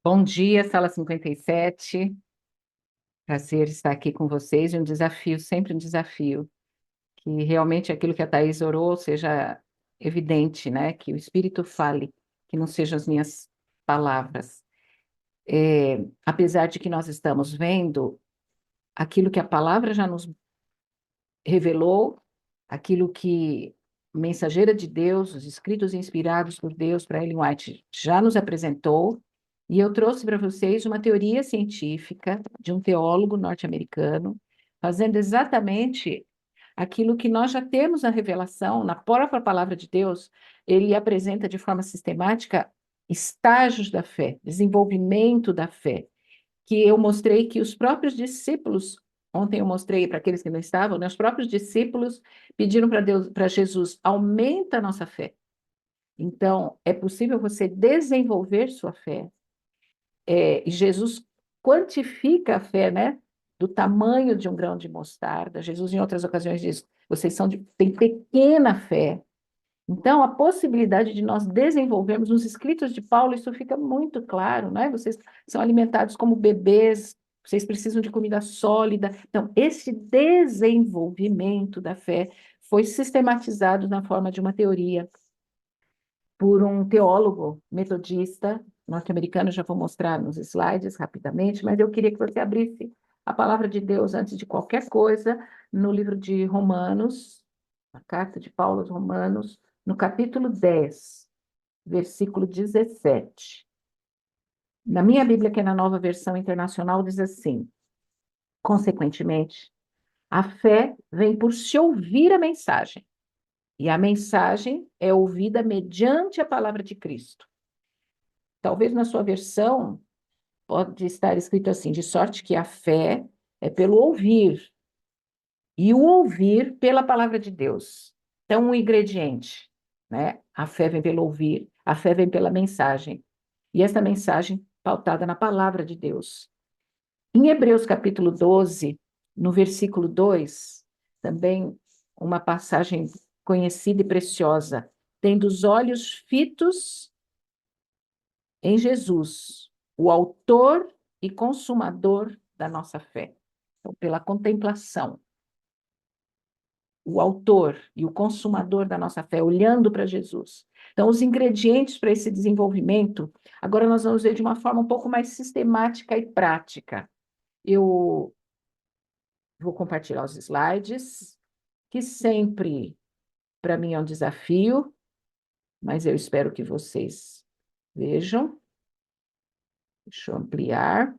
Bom dia, Sala 57. Prazer estar aqui com vocês. E um desafio, sempre um desafio, que realmente aquilo que a Thaís orou seja evidente, né? Que o Espírito fale, que não sejam as minhas palavras. Apesar de que nós estamos vendo aquilo que a palavra já nos revelou, aquilo que a mensageira de Deus, os escritos inspirados por Deus para Ellen White já nos apresentou, e eu trouxe para vocês uma teoria científica de um teólogo norte-americano, fazendo exatamente aquilo que nós já temos na revelação, na própria palavra de Deus. Ele apresenta de forma sistemática estágios da fé, desenvolvimento da fé, que eu mostrei que os próprios discípulos, ontem eu mostrei para aqueles que não estavam, né, os próprios discípulos pediram para Deus, para Jesus, aumenta a nossa fé. Então, é possível você desenvolver sua fé. E Jesus quantifica a fé, né? Do tamanho de um grão de mostarda. Jesus, em outras ocasiões, diz: vocês têm pequena fé. Então, a possibilidade de nós desenvolvermos, nos escritos de Paulo, isso fica muito claro, né? Vocês são alimentados como bebês, vocês precisam de comida sólida. Então, esse desenvolvimento da fé foi sistematizado na forma de uma teoria por um teólogo metodista norte-americano, já vou mostrar nos slides rapidamente, mas eu queria que você abrisse a palavra de Deus antes de qualquer coisa no livro de Romanos, a carta de Paulo aos Romanos, no capítulo 10, versículo 17. Na minha Bíblia, que é na Nova Versão Internacional, diz assim: consequentemente, a fé vem por se ouvir a mensagem, e a mensagem é ouvida mediante a palavra de Cristo. Talvez na sua versão pode estar escrito assim, de sorte que a fé é pelo ouvir, e o ouvir pela palavra de Deus. Então, um ingrediente, né? A fé vem pelo ouvir, a fé vem pela mensagem. E essa mensagem pautada na palavra de Deus. Em Hebreus capítulo 12, no versículo 2, também uma passagem conhecida e preciosa. Tendo os olhos fitos em Jesus, o autor e consumador da nossa fé. Então, pela contemplação, o autor e o consumador da nossa fé, olhando para Jesus. Então, os ingredientes para esse desenvolvimento, agora nós vamos ver de uma forma um pouco mais sistemática e prática. Eu vou compartilhar os slides, que sempre, para mim, é um desafio, mas eu espero que vocês vejam. Deixa eu ampliar.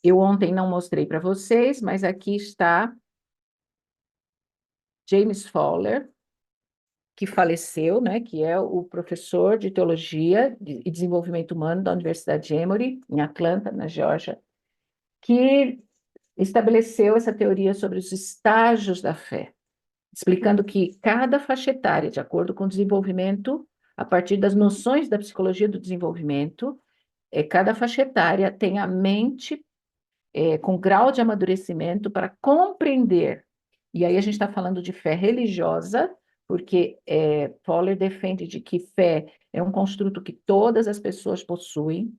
Eu ontem não mostrei para vocês, mas aqui está James Fowler, que faleceu, né, que é o professor de Teologia e Desenvolvimento Humano da Universidade de Emory, em Atlanta, na Geórgia, que estabeleceu essa teoria sobre os estágios da fé, explicando que cada faixa etária, de acordo com o desenvolvimento, a partir das noções da psicologia do desenvolvimento, cada faixa etária tem a mente com grau de amadurecimento para compreender. E aí a gente está falando de fé religiosa, porque Fowler defende de que fé é um construto que todas as pessoas possuem,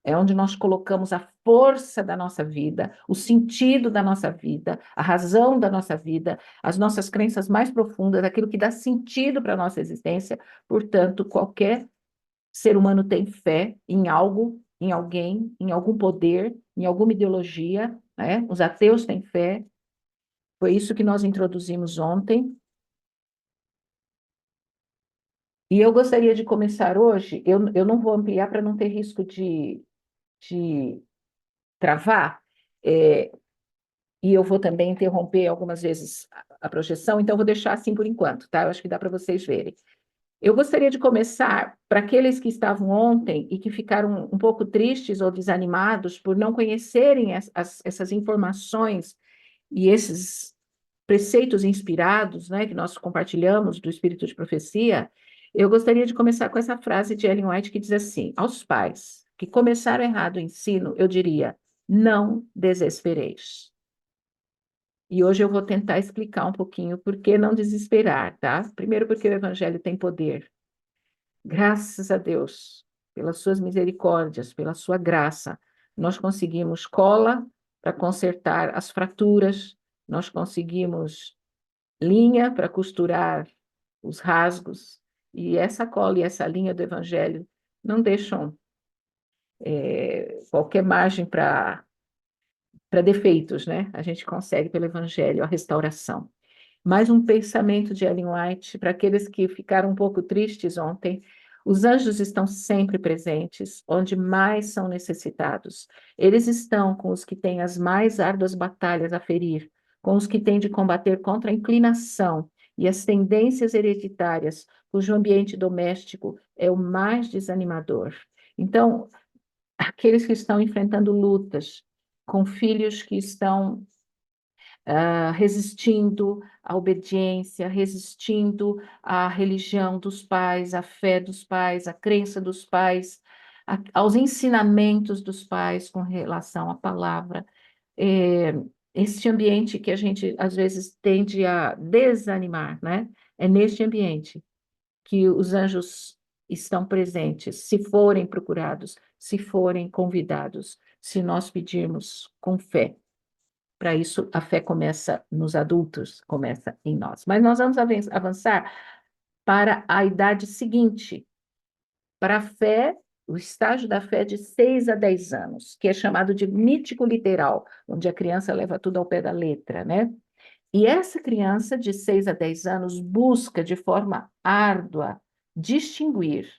é onde nós colocamos a força da nossa vida, o sentido da nossa vida, a razão da nossa vida, as nossas crenças mais profundas, aquilo que dá sentido para a nossa existência. Portanto, qualquer ser humano tem fé em algo, em alguém, em algum poder, em alguma ideologia, né? Os ateus têm fé. Foi isso que nós introduzimos ontem. E eu gostaria de começar hoje, eu não vou ampliar para não ter risco de travar, é, e eu vou também interromper algumas vezes a projeção, então eu vou deixar assim por enquanto, tá? Eu acho que dá para vocês verem. Eu gostaria de começar para aqueles que estavam ontem e que ficaram um pouco tristes ou desanimados por não conhecerem essas informações e esses preceitos inspirados, né, que nós compartilhamos do Espírito de Profecia. Eu gostaria de começar com essa frase de Ellen White que diz assim: aos pais que começaram errado o ensino, eu diria, não desespereis. E hoje eu vou tentar explicar um pouquinho por que não desesperar, tá? Primeiro, porque o Evangelho tem poder. Graças a Deus, pelas suas misericórdias, pela sua graça, nós conseguimos cola para consertar as fraturas, nós conseguimos linha para costurar os rasgos, e essa cola e essa linha do Evangelho não deixam qualquer margem para defeitos, né? A gente consegue pelo Evangelho a restauração. Mais um pensamento de Ellen White para aqueles que ficaram um pouco tristes ontem. Os anjos estão sempre presentes, onde mais são necessitados. Eles estão com os que têm as mais árduas batalhas a ferir, com os que têm de combater contra a inclinação e as tendências hereditárias, cujo ambiente doméstico é o mais desanimador. Então, aqueles que estão enfrentando lutas, com filhos que estão resistindo à obediência, resistindo à religião dos pais, à fé dos pais, à crença dos pais, aos ensinamentos dos pais com relação à palavra. É, este ambiente que a gente, às vezes, tende a desanimar, né? É neste ambiente que os anjos estão presentes, se forem procurados, se forem convidados, se nós pedirmos com fé. Para isso, a fé começa nos adultos, começa em nós. Mas nós vamos avançar para a idade seguinte, para a fé, o estágio da fé de 6 a 10 anos, que é chamado de mítico literal, onde a criança leva tudo ao pé da letra, né? E essa criança de 6 a 10 anos busca de forma árdua distinguir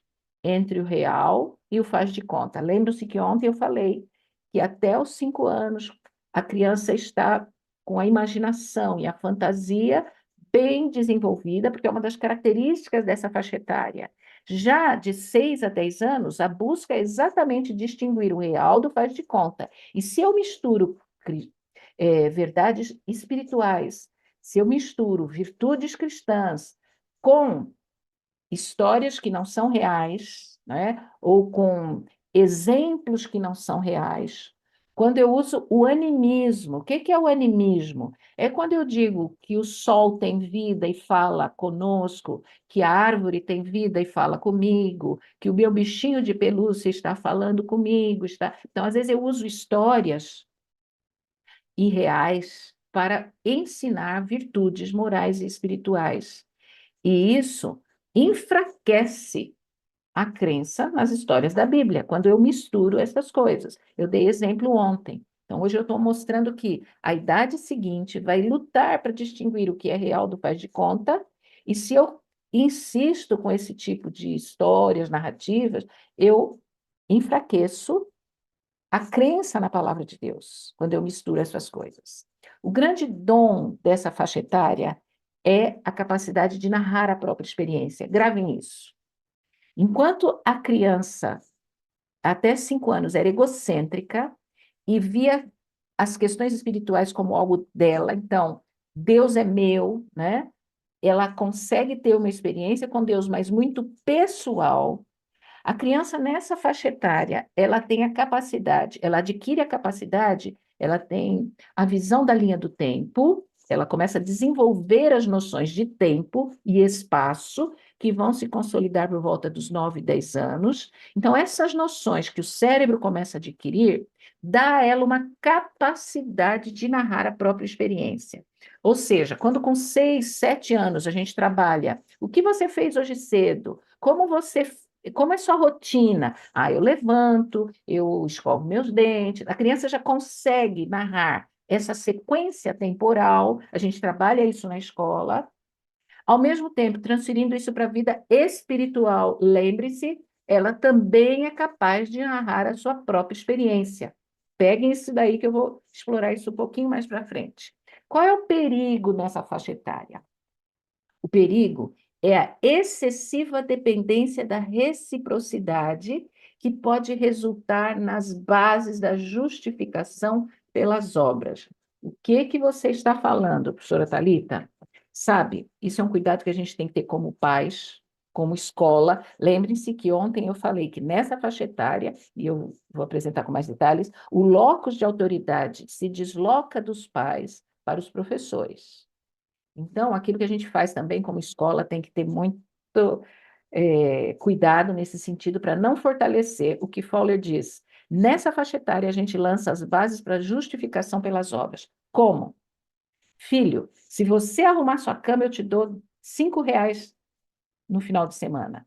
entre o real e o faz de conta. Lembra-se que ontem eu falei que até os 5 anos a criança está com a imaginação e a fantasia bem desenvolvida, porque é uma das características dessa faixa etária. Já de 6 a 10 anos, a busca é exatamente distinguir o real do faz de conta. E se eu misturo verdades espirituais, se eu misturo virtudes cristãs com histórias que não são reais, né? Ou com exemplos que não são reais. Quando eu uso o animismo, o que que é o animismo? É quando eu digo que o sol tem vida e fala conosco, que a árvore tem vida e fala comigo, que o meu bichinho de pelúcia está falando comigo. Então, às vezes, eu uso histórias irreais para ensinar virtudes morais e espirituais. E isso enfraquece a crença nas histórias da Bíblia, quando eu misturo essas coisas. Eu dei exemplo ontem. Então, hoje eu estou mostrando que a idade seguinte vai lutar para distinguir o que é real do faz de conta, e se eu insisto com esse tipo de histórias, narrativas, eu enfraqueço a crença na palavra de Deus, quando eu misturo essas coisas. O grande dom dessa faixa etária é a capacidade de narrar a própria experiência. Gravem isso. Enquanto a criança, até 5 anos, era egocêntrica e via as questões espirituais como algo dela, então, Deus é meu, né? Ela consegue ter uma experiência com Deus, mas muito pessoal. A criança nessa faixa etária, ela tem a capacidade, ela adquire a capacidade, ela tem a visão da linha do tempo, ela começa a desenvolver as noções de tempo e espaço que vão se consolidar por volta dos 9, 10 anos. Então, essas noções que o cérebro começa a adquirir, dá a ela uma capacidade de narrar a própria experiência. Ou seja, quando com 6, 7 anos a gente trabalha, o que você fez hoje cedo? Como é sua rotina? Ah, eu levanto, eu escovo meus dentes. A criança já consegue narrar essa sequência temporal, a gente trabalha isso na escola, ao mesmo tempo transferindo isso para a vida espiritual. Lembre-se, ela também é capaz de narrar a sua própria experiência. Peguem isso daí que eu vou explorar isso um pouquinho mais para frente. Qual é o perigo nessa faixa etária? O perigo é a excessiva dependência da reciprocidade, que pode resultar nas bases da justificação pelas obras. O que que você está falando, professora Thalita? Sabe, isso é um cuidado que a gente tem que ter como pais, como escola. Lembrem-se que ontem eu falei que nessa faixa etária, e eu vou apresentar com mais detalhes, o locus de autoridade se desloca dos pais para os professores. Então, aquilo que a gente faz também como escola tem que ter muito cuidado nesse sentido para não fortalecer o que Fowler diz. Nessa faixa etária, a gente lança as bases para justificação pelas obras. Como? Filho, se você arrumar sua cama, eu te dou R$ 5 no final de semana.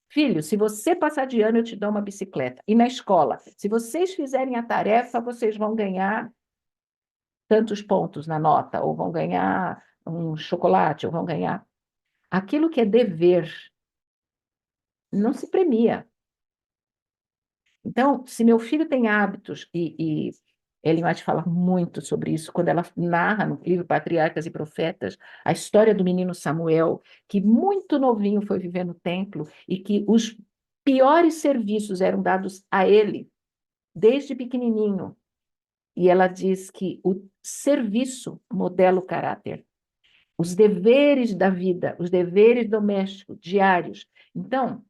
Filho, se você passar de ano, eu te dou uma bicicleta. E na escola, se vocês fizerem a tarefa, vocês vão ganhar tantos pontos na nota, ou vão ganhar um chocolate, ou vão ganhar. Aquilo que é dever não se premia. Então, se meu filho tem hábitos, e Ellen White fala muito sobre isso, quando ela narra no livro Patriarcas e Profetas, a história do menino Samuel, que muito novinho foi viver no templo, e que os piores serviços eram dados a ele, desde pequenininho. E ela diz que o serviço modela o caráter, os deveres da vida, os deveres domésticos, diários. Então,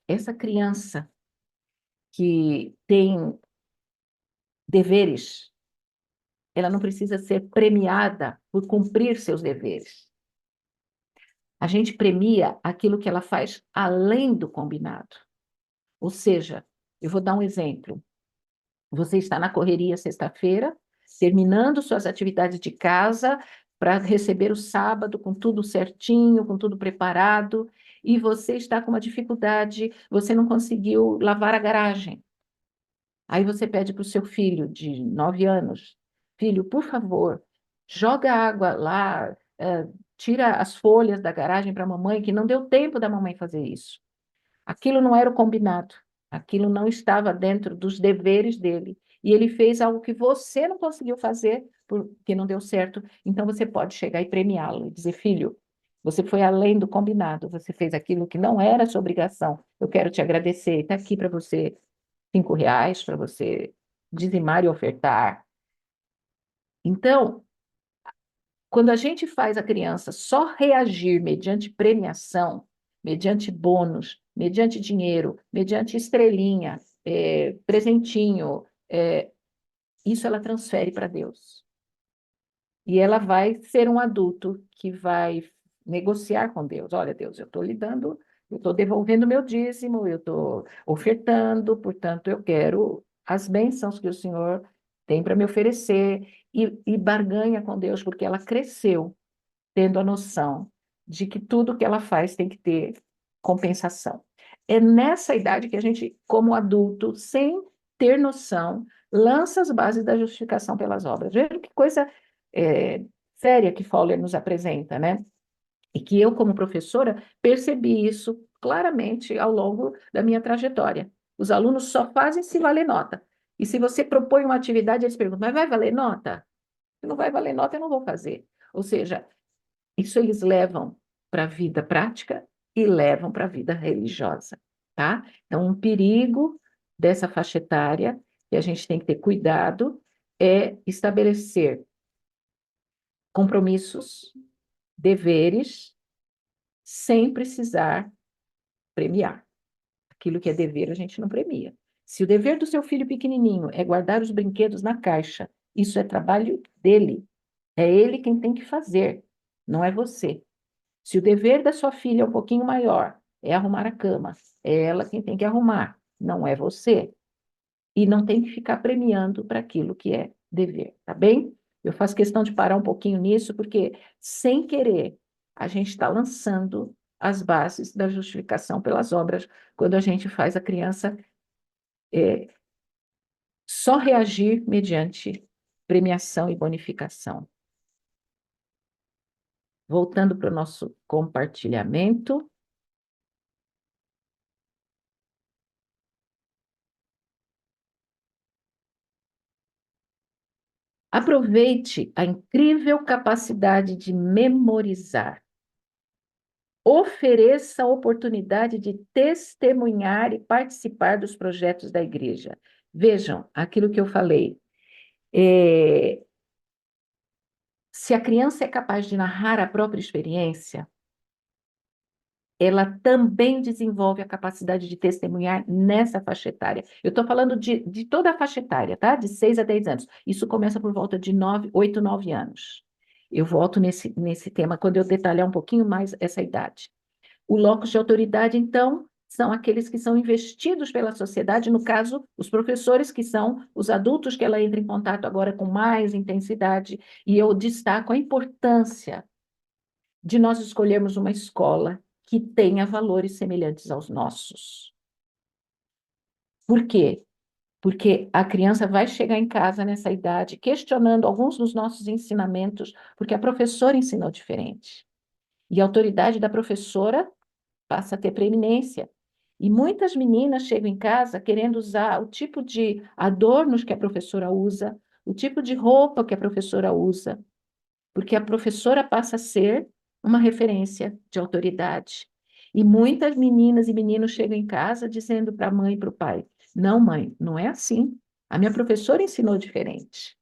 essa criança que tem deveres, ela não precisa ser premiada por cumprir seus deveres. A gente premia aquilo que ela faz além do combinado. Ou seja, eu vou dar um exemplo. Você está na correria sexta-feira, terminando suas atividades de casa para receber o sábado com tudo certinho, com tudo preparado, e você está com uma dificuldade, você não conseguiu lavar a garagem. Aí você pede para o seu filho de 9 anos, filho, por favor, joga água lá, tira as folhas da garagem para a mamãe, que não deu tempo da mamãe fazer isso. Aquilo não era o combinado, aquilo não estava dentro dos deveres dele. E ele fez algo que você não conseguiu fazer, porque não deu certo. Então você pode chegar e premiá-lo e dizer, filho, você foi além do combinado, você fez aquilo que não era sua obrigação. Eu quero te agradecer, está aqui para você R$ 5 para você dizimar e ofertar. Então, quando a gente faz a criança só reagir mediante premiação, mediante bônus, mediante dinheiro, mediante estrelinha, presentinho, isso ela transfere para Deus. E ela vai ser um adulto que vai negociar com Deus. Olha, Deus, eu estou lhe dando, eu estou devolvendo meu dízimo, eu estou ofertando, portanto, eu quero as bênçãos que o Senhor tem para me oferecer. E barganha com Deus, porque ela cresceu tendo a noção de que tudo que ela faz tem que ter compensação. É nessa idade que a gente, como adulto, sem ter noção, lança as bases da justificação pelas obras. Veja que coisa séria que Fowler nos apresenta, né? E que eu, como professora, percebi isso claramente ao longo da minha trajetória. Os alunos só fazem se valer nota. E se você propõe uma atividade, eles perguntam, mas vai valer nota? Se não vai valer nota, eu não vou fazer. Ou seja, isso eles levam para a vida prática e levam para a vida religiosa, tá? Então, um perigo dessa faixa etária, que a gente tem que ter cuidado, é estabelecer compromissos, deveres, sem precisar premiar. Aquilo que é dever, a gente não premia. Se o dever do seu filho pequenininho é guardar os brinquedos na caixa, isso é trabalho dele. É ele quem tem que fazer, não é você. Se o dever da sua filha é um pouquinho maior, é arrumar a cama, é ela quem tem que arrumar, não é você. E não tem que ficar premiando para aquilo que é dever, tá bem? Eu faço questão de parar um pouquinho nisso, porque, sem querer, a gente está lançando as bases da justificação pelas obras, quando a gente faz a criança só reagir mediante premiação e bonificação. Voltando para o nosso compartilhamento. Aproveite a incrível capacidade de memorizar. Ofereça a oportunidade de testemunhar e participar dos projetos da igreja. Vejam aquilo que eu falei. Se a criança é capaz de narrar a própria experiência, ela também desenvolve a capacidade de testemunhar nessa faixa etária. Eu estou falando de toda a faixa etária, tá? De 6 a 10 anos. Isso começa por volta de 8, 9 anos. Eu volto nesse tema quando eu detalhar um pouquinho mais essa idade. O locus de autoridade, então, são aqueles que são investidos pela sociedade, no caso, os professores, que são os adultos que ela entra em contato agora com mais intensidade, e eu destaco a importância de nós escolhermos uma escola que tenha valores semelhantes aos nossos. Por quê? Porque a criança vai chegar em casa nessa idade questionando alguns dos nossos ensinamentos, porque a professora ensinou diferente. E a autoridade da professora passa a ter preeminência. E muitas meninas chegam em casa querendo usar o tipo de adornos que a professora usa, o tipo de roupa que a professora usa, porque a professora passa a ser uma referência de autoridade. E muitas meninas e meninos chegam em casa dizendo para a mãe e para o pai: não, mãe, não é assim. A minha professora ensinou diferente.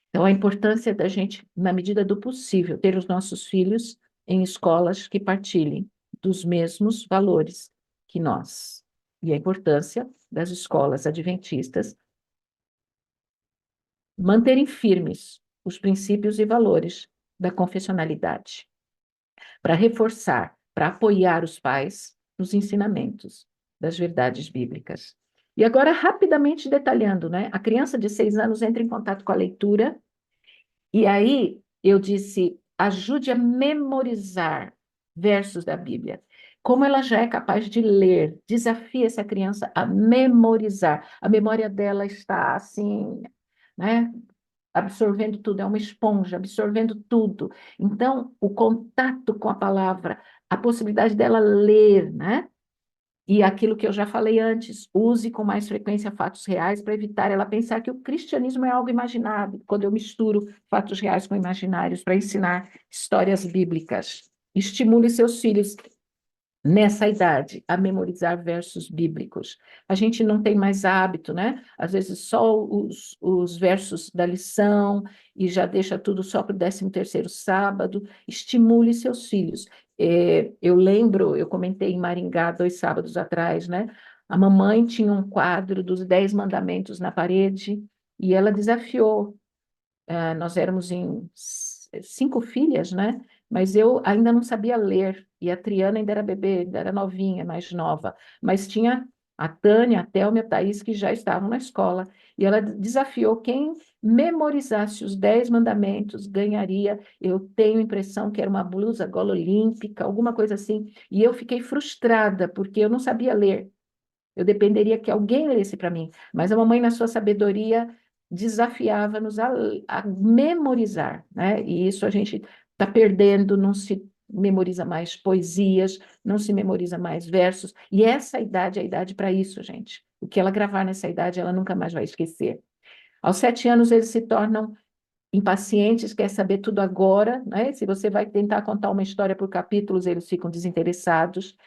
Então, a importância da gente, na medida do possível, ter os nossos filhos em escolas que partilhem dos mesmos valores que nós. E a importância das escolas adventistas manterem firmes os princípios e valores da confessionalidade, para reforçar, para apoiar os pais nos ensinamentos das verdades bíblicas. E agora, rapidamente detalhando, né? A criança de 6 anos entra em contato com a leitura, e aí eu disse: ajude a memorizar versos da Bíblia. Como ela já é capaz de ler, desafie essa criança a memorizar. A memória dela está assim, né? Absorvendo tudo, é uma esponja, absorvendo tudo. Então, o contato com a palavra, a possibilidade dela ler, né? E aquilo que eu já falei antes, use com mais frequência fatos reais para evitar ela pensar que o cristianismo é algo imaginado, quando eu misturo fatos reais com imaginários para ensinar histórias bíblicas. Estimule seus filhos nessa idade, a memorizar versos bíblicos. A gente não tem mais hábito, né? Às vezes só os versos da lição e já deixa tudo só para o 13º sábado. Estimule seus filhos. Eu lembro, eu comentei em Maringá 2 sábados atrás, né? A mamãe tinha um quadro dos 10 mandamentos na parede e ela desafiou. Nós éramos em 5 filhas, né? Mas eu ainda não sabia ler, e a Triana ainda era bebê, ainda era novinha, mais nova, mas tinha a Tânia, a Thelma e a Thaís, que já estavam na escola, e ela desafiou quem memorizasse os 10 mandamentos, ganharia, eu tenho a impressão que era uma blusa gola olímpica, alguma coisa assim, e eu fiquei frustrada, porque eu não sabia ler, eu dependeria que alguém lesse para mim. Mas a mamãe, na sua sabedoria, desafiava-nos a memorizar, né? E isso a gente está perdendo, não se memoriza mais poesias, não se memoriza mais versos. E essa idade é a idade para isso, gente. O que ela gravar nessa idade, ela nunca mais vai esquecer. Aos 7 anos, eles se tornam impacientes, quer saber tudo agora, né? Se você vai tentar contar uma história por capítulos, eles ficam desinteressados.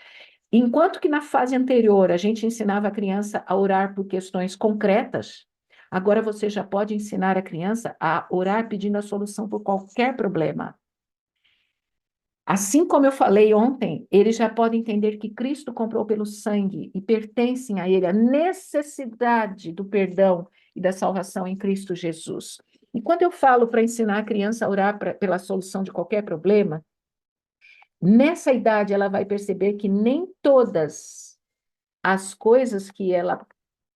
Enquanto que na fase anterior a gente ensinava a criança a orar por questões concretas, agora você já pode ensinar a criança a orar pedindo a solução por qualquer problema. Assim como eu falei ontem, eles já podem entender que Cristo comprou pelo sangue e pertencem a Ele a necessidade do perdão e da salvação em Cristo Jesus. E quando eu falo para ensinar a criança a orar pela solução de qualquer problema, nessa idade ela vai perceber que nem todas as coisas que ela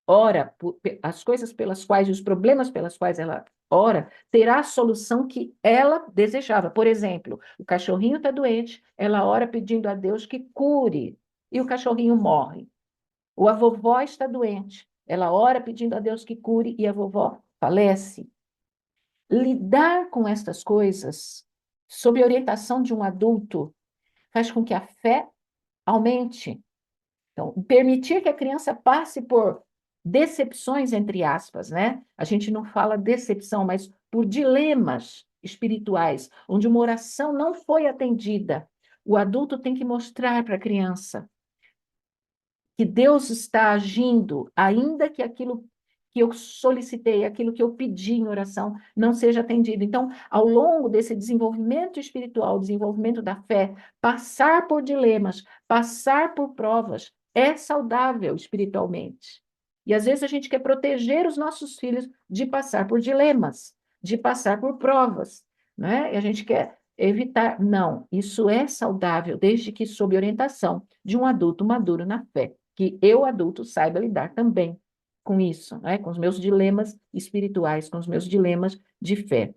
ora, as coisas pelas quais, os problemas pelas quais ela ora, terá a solução que ela desejava. Por exemplo, o cachorrinho está doente, ela ora pedindo a Deus que cure, e o cachorrinho morre. Ou a vovó está doente, ela ora pedindo a Deus que cure, e a vovó falece. Lidar com estas coisas, sob orientação de um adulto, faz com que a fé aumente. Então, permitir que a criança passe por decepções, entre aspas, né? A gente não fala decepção, mas por dilemas espirituais, onde uma oração não foi atendida. O adulto tem que mostrar para a criança que Deus está agindo, ainda que aquilo que eu solicitei, aquilo que eu pedi em oração, não seja atendido. Então, ao longo desse desenvolvimento espiritual, desenvolvimento da fé, passar por dilemas, passar por provas, é saudável espiritualmente. E às vezes a gente quer proteger os nossos filhos de passar por dilemas, de passar por provas, né? E a gente quer Evitar, não, isso é saudável, desde que sob orientação de um adulto maduro na fé, que eu, adulto, saiba lidar também com isso, né? Com os meus dilemas espirituais, com os meus dilemas de fé.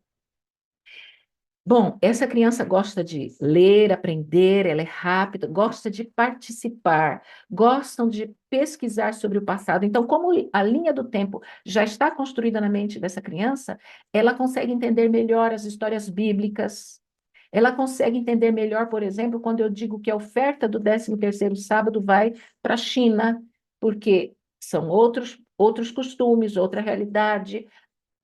Bom, essa criança gosta de ler, aprender, ela é rápida, gosta de participar, gostam de pesquisar sobre o passado. Então, como a linha do tempo já está construída na mente dessa criança, ela consegue entender melhor as histórias bíblicas. Ela consegue entender melhor, por exemplo, quando eu digo que a oferta do 13º sábado vai para a China, porque são outros costumes, outra realidade.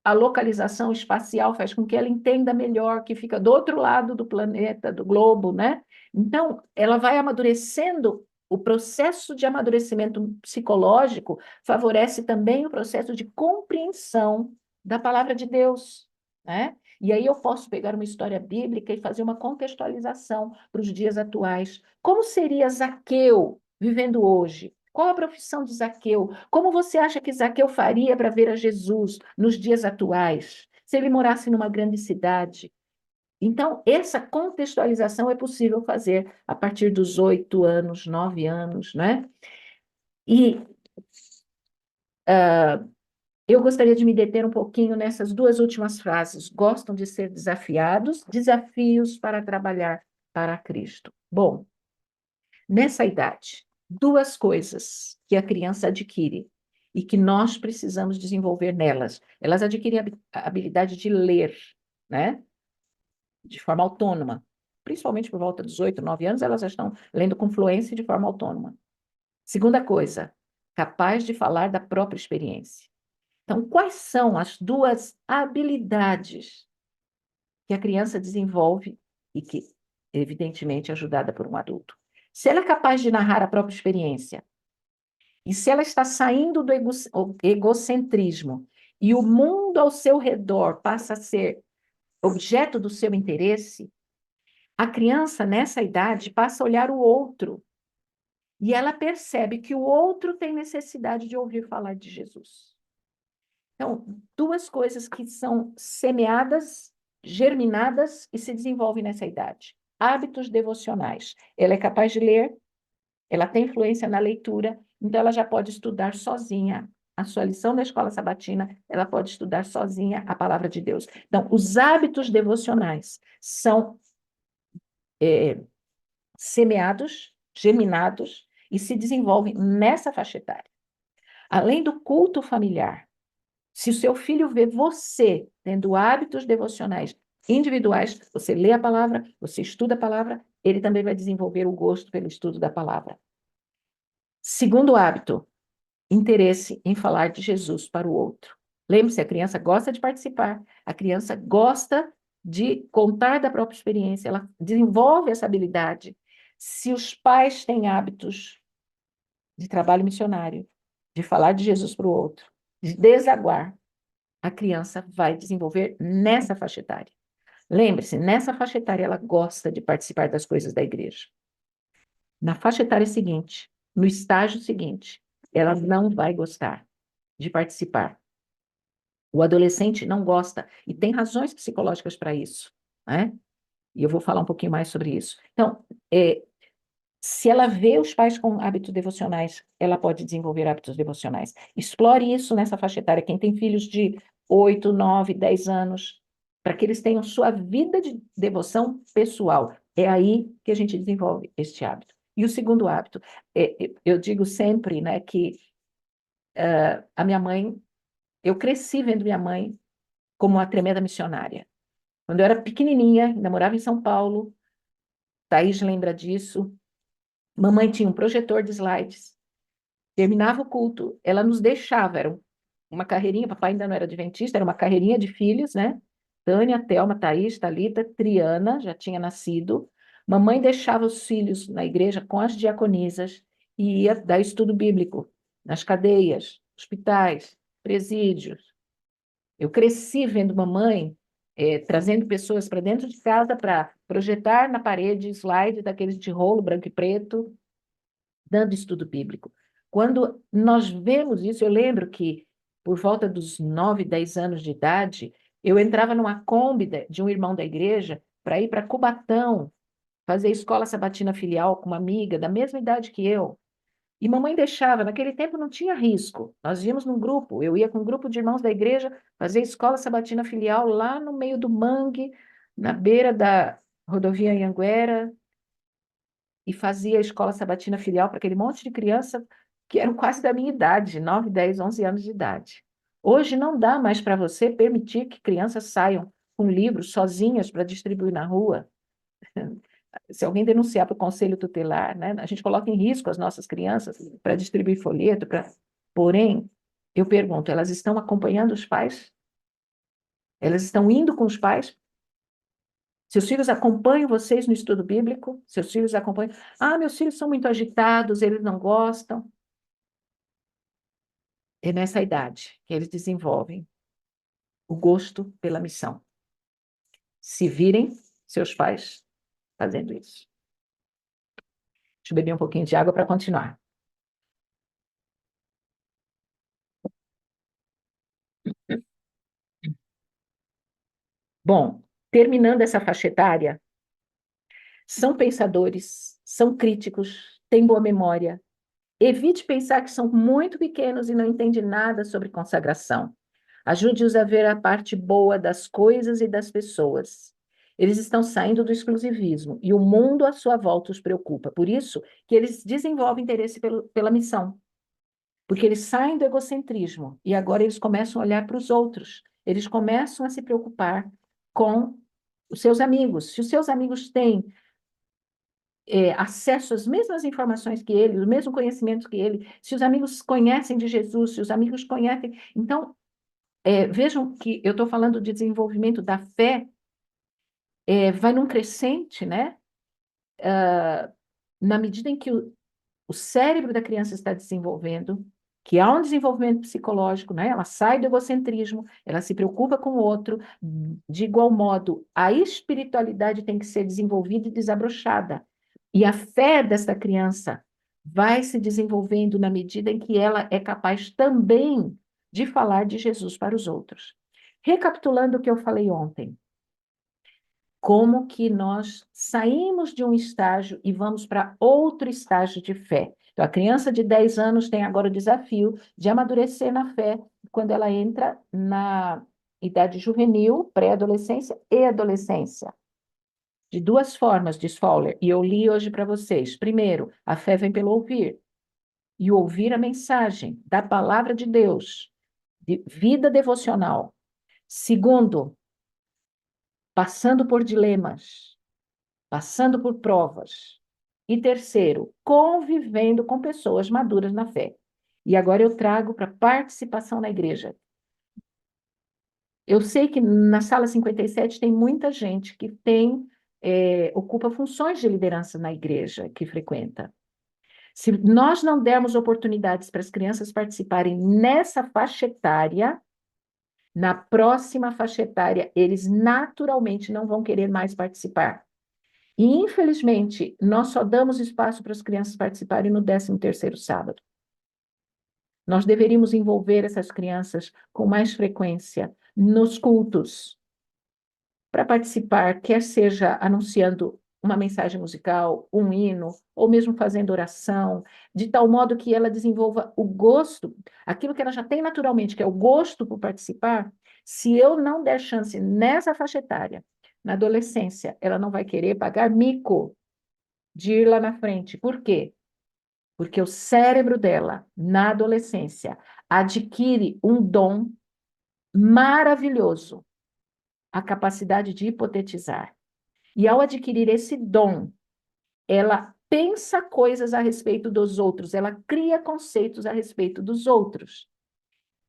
A localização espacial faz com que ela entenda melhor que fica do outro lado do planeta, do globo, né? Então, ela vai amadurecendo, o processo de amadurecimento psicológico favorece também o processo de compreensão da palavra de Deus, né? E aí eu posso pegar uma história bíblica e fazer uma contextualização para os dias atuais. Como seria Zaqueu vivendo hoje? Qual a profissão de Zaqueu? Como você acha que Zaqueu faria para ver a Jesus nos dias atuais, se ele morasse numa grande cidade? Então, essa contextualização é possível fazer a partir dos 8 anos, 9 anos, né? E eu gostaria de me deter um pouquinho nessas duas últimas frases. Gostam de ser desafiados, desafios para trabalhar para Cristo. Bom, nessa idade, duas coisas que a criança adquire e que nós precisamos desenvolver nelas. Elas adquirem a habilidade de ler, né? De forma autônoma. Principalmente por volta dos 8, 9 anos, elas já estão lendo com fluência e de forma autônoma. Segunda coisa, capaz de falar da própria experiência. Então, quais são as duas habilidades que a criança desenvolve e que, evidentemente, é ajudada por um adulto? Se ela é capaz de narrar a própria experiência, e se ela está saindo do egocentrismo e o mundo ao seu redor passa a ser objeto do seu interesse, a criança, nessa idade, passa a olhar o outro e ela percebe que o outro tem necessidade de ouvir falar de Jesus. Então, duas coisas que são semeadas, germinadas e se desenvolvem nessa idade. Hábitos devocionais. Ela é capaz de ler, ela tem influência na leitura, então ela já pode estudar sozinha a sua lição da escola sabatina, ela pode estudar sozinha a palavra de Deus. Então, os hábitos devocionais são semeados, germinados e se desenvolvem nessa faixa etária. Além do culto familiar, se o seu filho vê você tendo hábitos devocionais individuais, você lê a palavra, você estuda a palavra, ele também vai desenvolver o gosto pelo estudo da palavra. Segundo hábito, interesse em falar de Jesus para o outro. Lembre-se, a criança gosta de participar, a criança gosta de contar da própria experiência, ela desenvolve essa habilidade. Se os pais têm hábitos de trabalho missionário, de falar de Jesus para o outro, de desaguar, a criança vai desenvolver nessa faixa etária. Lembre-se, nessa faixa etária ela gosta de participar das coisas da igreja. Na faixa etária seguinte, no estágio seguinte, ela não vai gostar de participar. O adolescente não gosta, e tem razões psicológicas para isso, né? E eu vou falar um pouquinho mais sobre isso. Então, se ela vê os pais com hábitos devocionais, ela pode desenvolver hábitos devocionais. Explore isso nessa faixa etária. Quem tem filhos de 8, 9, 10 anos, para que eles tenham sua vida de devoção pessoal. É aí que a gente desenvolve este hábito. E o segundo hábito, eu digo sempre, né, que a minha mãe, eu cresci vendo minha mãe como uma tremenda missionária. Quando eu era pequenininha, ainda morava em São Paulo, Thaís lembra disso, mamãe tinha um projetor de slides, terminava o culto, ela nos deixava, era uma carreirinha, papai ainda não era adventista, era uma carreirinha de filhos, né? Tânia, Thelma, Thaís, Thalita, Triana, já tinha nascido. Mamãe deixava os filhos na igreja com as diaconisas e ia dar estudo bíblico nas cadeias, hospitais, presídios. Eu cresci vendo mamãe trazendo pessoas para dentro de casa para projetar na parede slide daqueles de rolo branco e preto, dando estudo bíblico. Quando nós vemos isso, eu lembro que, por volta dos 9, 10 anos de idade, eu entrava numa Kombi de um irmão da igreja para ir para Cubatão, fazer escola sabatina filial com uma amiga da mesma idade que eu. E mamãe deixava, naquele tempo não tinha risco. Nós íamos num grupo, eu ia com um grupo de irmãos da igreja fazer escola sabatina filial lá no meio do mangue, na beira da rodovia Anhanguera, e fazia a escola sabatina filial para aquele monte de criança que eram quase da minha idade, 9, 10, 11 anos de idade. Hoje não dá mais para você permitir que crianças saiam com livros sozinhas para distribuir na rua. Se alguém denunciar para o conselho tutelar, né, a gente coloca em risco as nossas crianças para distribuir folheto, para... Porém, eu pergunto, elas estão acompanhando os pais? Elas estão indo com os pais? Seus filhos acompanham vocês no estudo bíblico? Seus filhos acompanham? Ah, meus filhos são muito agitados, eles não gostam. É nessa idade que eles desenvolvem o gosto pela missão. Se virem seus pais fazendo isso. Deixa eu beber um pouquinho de água para continuar. Bom, terminando essa faixa etária, são pensadores, são críticos, têm boa memória. Evite pensar que são muito pequenos e não entendem nada sobre consagração. Ajude-os a ver a parte boa das coisas e das pessoas. Eles estão saindo do exclusivismo e o mundo à sua volta os preocupa. Por isso que eles desenvolvem interesse pela missão. Porque eles saem do egocentrismo e agora eles começam a olhar para os outros. Eles começam a se preocupar com os seus amigos. Se os seus amigos têm acesso às mesmas informações que ele, os mesmos conhecimentos que ele, se os amigos conhecem de Jesus, se os amigos conhecem... Então, vejam que eu estou falando de desenvolvimento da fé, vai num crescente, né? Na medida em que o cérebro da criança está desenvolvendo, que há um desenvolvimento psicológico, né? Ela sai do egocentrismo, ela se preocupa com o outro, de igual modo, a espiritualidade tem que ser desenvolvida e desabrochada. E a fé desta criança vai se desenvolvendo na medida em que ela é capaz também de falar de Jesus para os outros. Recapitulando o que eu falei ontem, como que nós saímos de um estágio e vamos para outro estágio de fé. Então, a criança de 10 anos tem agora o desafio de amadurecer na fé quando ela entra na idade juvenil, pré-adolescência e adolescência. De duas formas, diz Fowler, e eu li hoje para vocês. Primeiro, a fé vem pelo ouvir, e ouvir a mensagem da palavra de Deus, de vida devocional. Segundo, passando por dilemas, passando por provas. E terceiro, convivendo com pessoas maduras na fé. E agora eu trago para participação na igreja. Eu sei que na sala 57 tem muita gente que ocupa funções de liderança na igreja que frequenta. Se nós não dermos oportunidades para as crianças participarem nessa faixa etária, na próxima faixa etária, eles naturalmente não vão querer mais participar. E, infelizmente, nós só damos espaço para as crianças participarem no 13º sábado. Nós deveríamos envolver essas crianças com mais frequência nos cultos, para participar, quer seja anunciando uma mensagem musical, um hino, ou mesmo fazendo oração, de tal modo que ela desenvolva o gosto, aquilo que ela já tem naturalmente, que é o gosto por participar. Se eu não der chance nessa faixa etária, na adolescência, ela não vai querer pagar mico de ir lá na frente. Por quê? Porque o cérebro dela, na adolescência, adquire um dom maravilhoso, a capacidade de hipotetizar. E ao adquirir esse dom, ela pensa coisas a respeito dos outros, ela cria conceitos a respeito dos outros.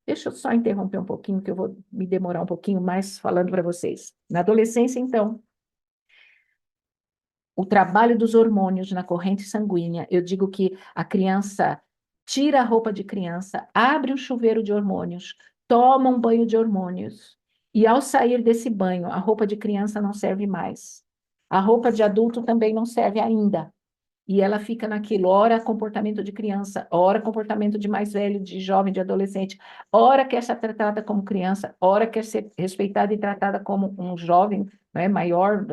Deixa eu só interromper um pouquinho, que eu vou me demorar um pouquinho mais falando para vocês. Na adolescência, então, o trabalho dos hormônios na corrente sanguínea, eu digo que a criança tira a roupa de criança, abre um chuveiro de hormônios, toma um banho de hormônios, e ao sair desse banho, a roupa de criança não serve mais. A roupa de adulto também não serve ainda. E ela fica naquilo, ora comportamento de criança, ora comportamento de mais velho, de jovem, de adolescente, ora quer ser tratada como criança, ora quer ser respeitada e tratada como um jovem né, maior,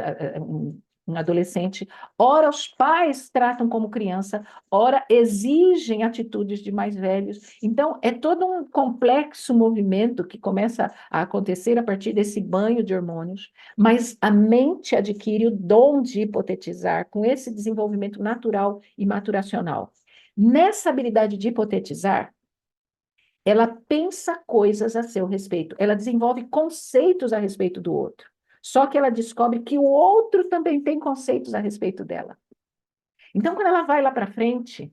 um adolescente, ora os pais tratam como criança, ora exigem atitudes de mais velhos. Então, é todo um complexo movimento que começa a acontecer a partir desse banho de hormônios, mas a mente adquire o dom de hipotetizar com esse desenvolvimento natural e maturacional. Nessa habilidade de hipotetizar, ela pensa coisas a seu respeito, ela desenvolve conceitos a respeito do outro. Só que ela descobre que o outro também tem conceitos a respeito dela. Então, quando ela vai lá para frente,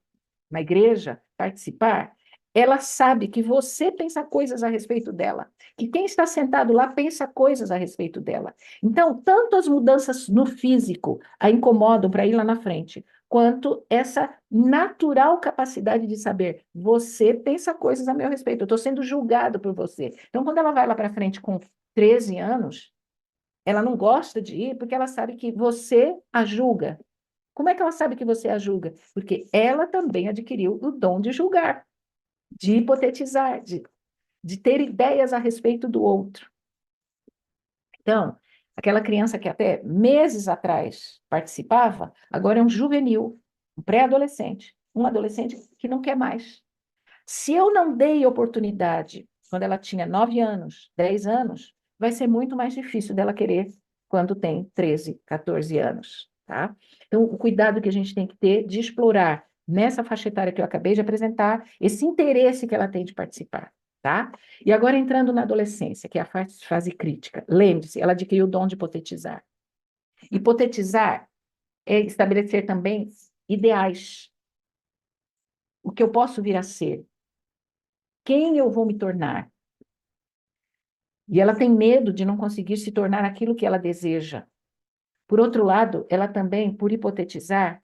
na igreja, participar, ela sabe que você pensa coisas a respeito dela, que quem está sentado lá pensa coisas a respeito dela. Então, tanto as mudanças no físico a incomodam para ir lá na frente, quanto essa natural capacidade de saber, você pensa coisas a meu respeito, eu estou sendo julgado por você. Então, quando ela vai lá para frente com 13 anos, ela não gosta de ir porque ela sabe que você a julga. Como é que ela sabe que você a julga? Porque ela também adquiriu o dom de julgar, de hipotetizar, de ter ideias a respeito do outro. Então, aquela criança que até meses atrás participava, agora é um juvenil, um pré-adolescente, um adolescente que não quer mais. Se eu não dei oportunidade quando ela tinha 9 anos, 10 anos, vai ser muito mais difícil dela querer quando tem 13, 14 anos, tá? Então, o cuidado que a gente tem que ter de explorar nessa faixa etária que eu acabei de apresentar, esse interesse que ela tem de participar, tá? E agora entrando na adolescência, que é a fase crítica. Lembre-se, ela adquiriu o dom de hipotetizar. Hipotetizar é estabelecer também ideais. O que eu posso vir a ser, quem eu vou me tornar. E ela tem medo de não conseguir se tornar aquilo que ela deseja. Por outro lado, ela também, por hipotetizar,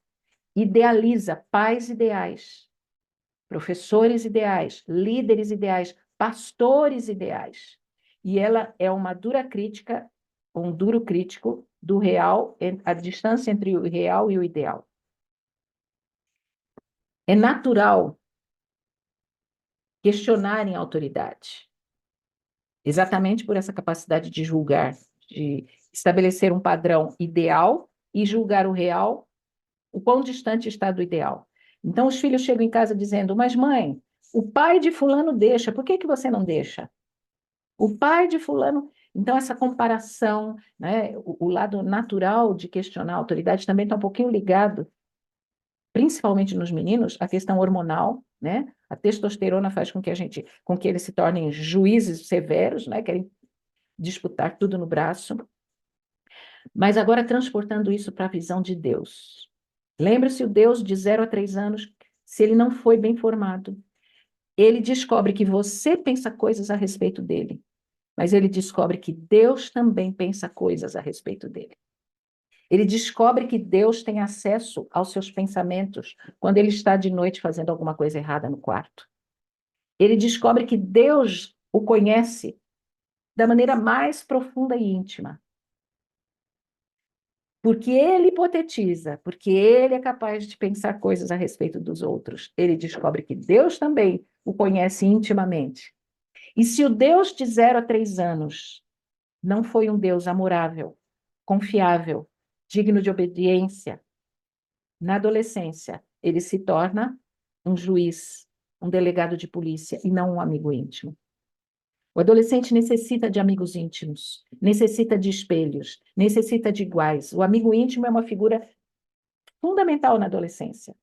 idealiza pais ideais, professores ideais, líderes ideais, pastores ideais. E ela é uma dura crítica, um duro crítico do real, a distância entre o real e o ideal. É natural questionarem a autoridade. Exatamente por essa capacidade de julgar, de estabelecer um padrão ideal e julgar o real, o quão distante está do ideal. Então, os filhos chegam em casa dizendo, mas mãe, o pai de fulano deixa, por que que você não deixa? O pai de fulano... Então, essa comparação, né, o lado natural de questionar a autoridade também está um pouquinho ligado, principalmente nos meninos, à questão hormonal, né? A testosterona faz com que eles se tornem juízes severos, né? Querem disputar tudo no braço, mas agora transportando isso para a visão de Deus. Lembre-se o Deus de 0 a 3 anos, se ele não foi bem formado, ele descobre que você pensa coisas a respeito dele, mas ele descobre que Deus também pensa coisas a respeito dele. Ele descobre que Deus tem acesso aos seus pensamentos quando ele está de noite fazendo alguma coisa errada no quarto. Ele descobre que Deus o conhece da maneira mais profunda e íntima. Porque ele hipotetiza, porque ele é capaz de pensar coisas a respeito dos outros. Ele descobre que Deus também o conhece intimamente. E se o Deus de 0 a 3 anos não foi um Deus amorável, confiável, digno de obediência, na adolescência ele se torna um juiz, um delegado de polícia e não um amigo íntimo. O adolescente necessita de amigos íntimos, necessita de espelhos, necessita de iguais. O amigo íntimo é uma figura fundamental na adolescência.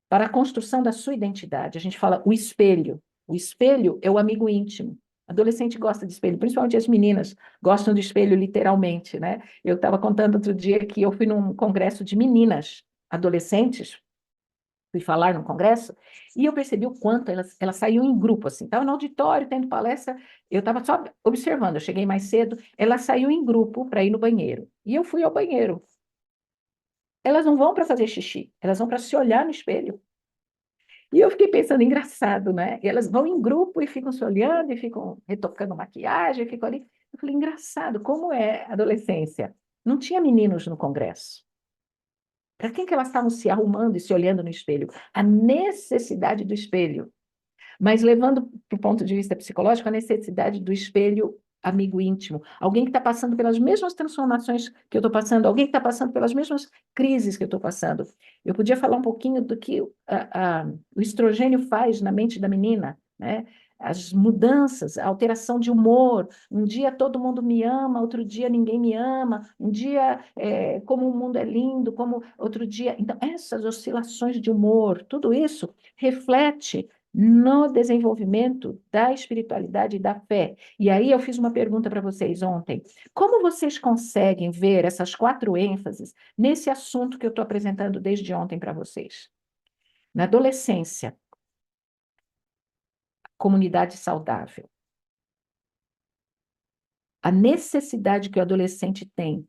Para a construção da sua identidade, a gente fala o espelho. O espelho é o amigo íntimo. Adolescente gosta de espelho, principalmente as meninas gostam de espelho literalmente, né? Eu estava contando outro dia que eu fui num congresso de meninas, adolescentes, fui falar num congresso, e eu percebi o quanto elas saíam em grupo, assim, estava no auditório, tendo palestra, eu estava só observando, eu cheguei mais cedo, elas saíam em grupo para ir no banheiro, e eu fui ao banheiro. Elas não vão para fazer xixi, elas vão para se olhar no espelho. E eu fiquei pensando, engraçado, né? E elas vão em grupo e ficam se olhando, e ficam retocando maquiagem, ficam ali. Eu falei, engraçado, como é a adolescência? Não tinha meninos no congresso. Para quem que elas estavam se arrumando e se olhando no espelho? A necessidade do espelho. Mas levando para o ponto de vista psicológico, a necessidade do espelho amigo íntimo, alguém que está passando pelas mesmas transformações que eu estou passando, alguém que está passando pelas mesmas crises que eu estou passando. Eu podia falar um pouquinho do que o estrogênio faz na mente da menina, né? As mudanças, a alteração de humor. Um dia todo mundo me ama, outro dia ninguém me ama. Um dia, como o mundo é lindo, como outro dia. Então, essas oscilações de humor, tudo isso reflete no desenvolvimento da espiritualidade e da fé. E aí eu fiz uma pergunta para vocês ontem. Como vocês conseguem ver essas 4 ênfases nesse assunto que eu estou apresentando desde ontem para vocês? Na adolescência, comunidade saudável. A necessidade que o adolescente tem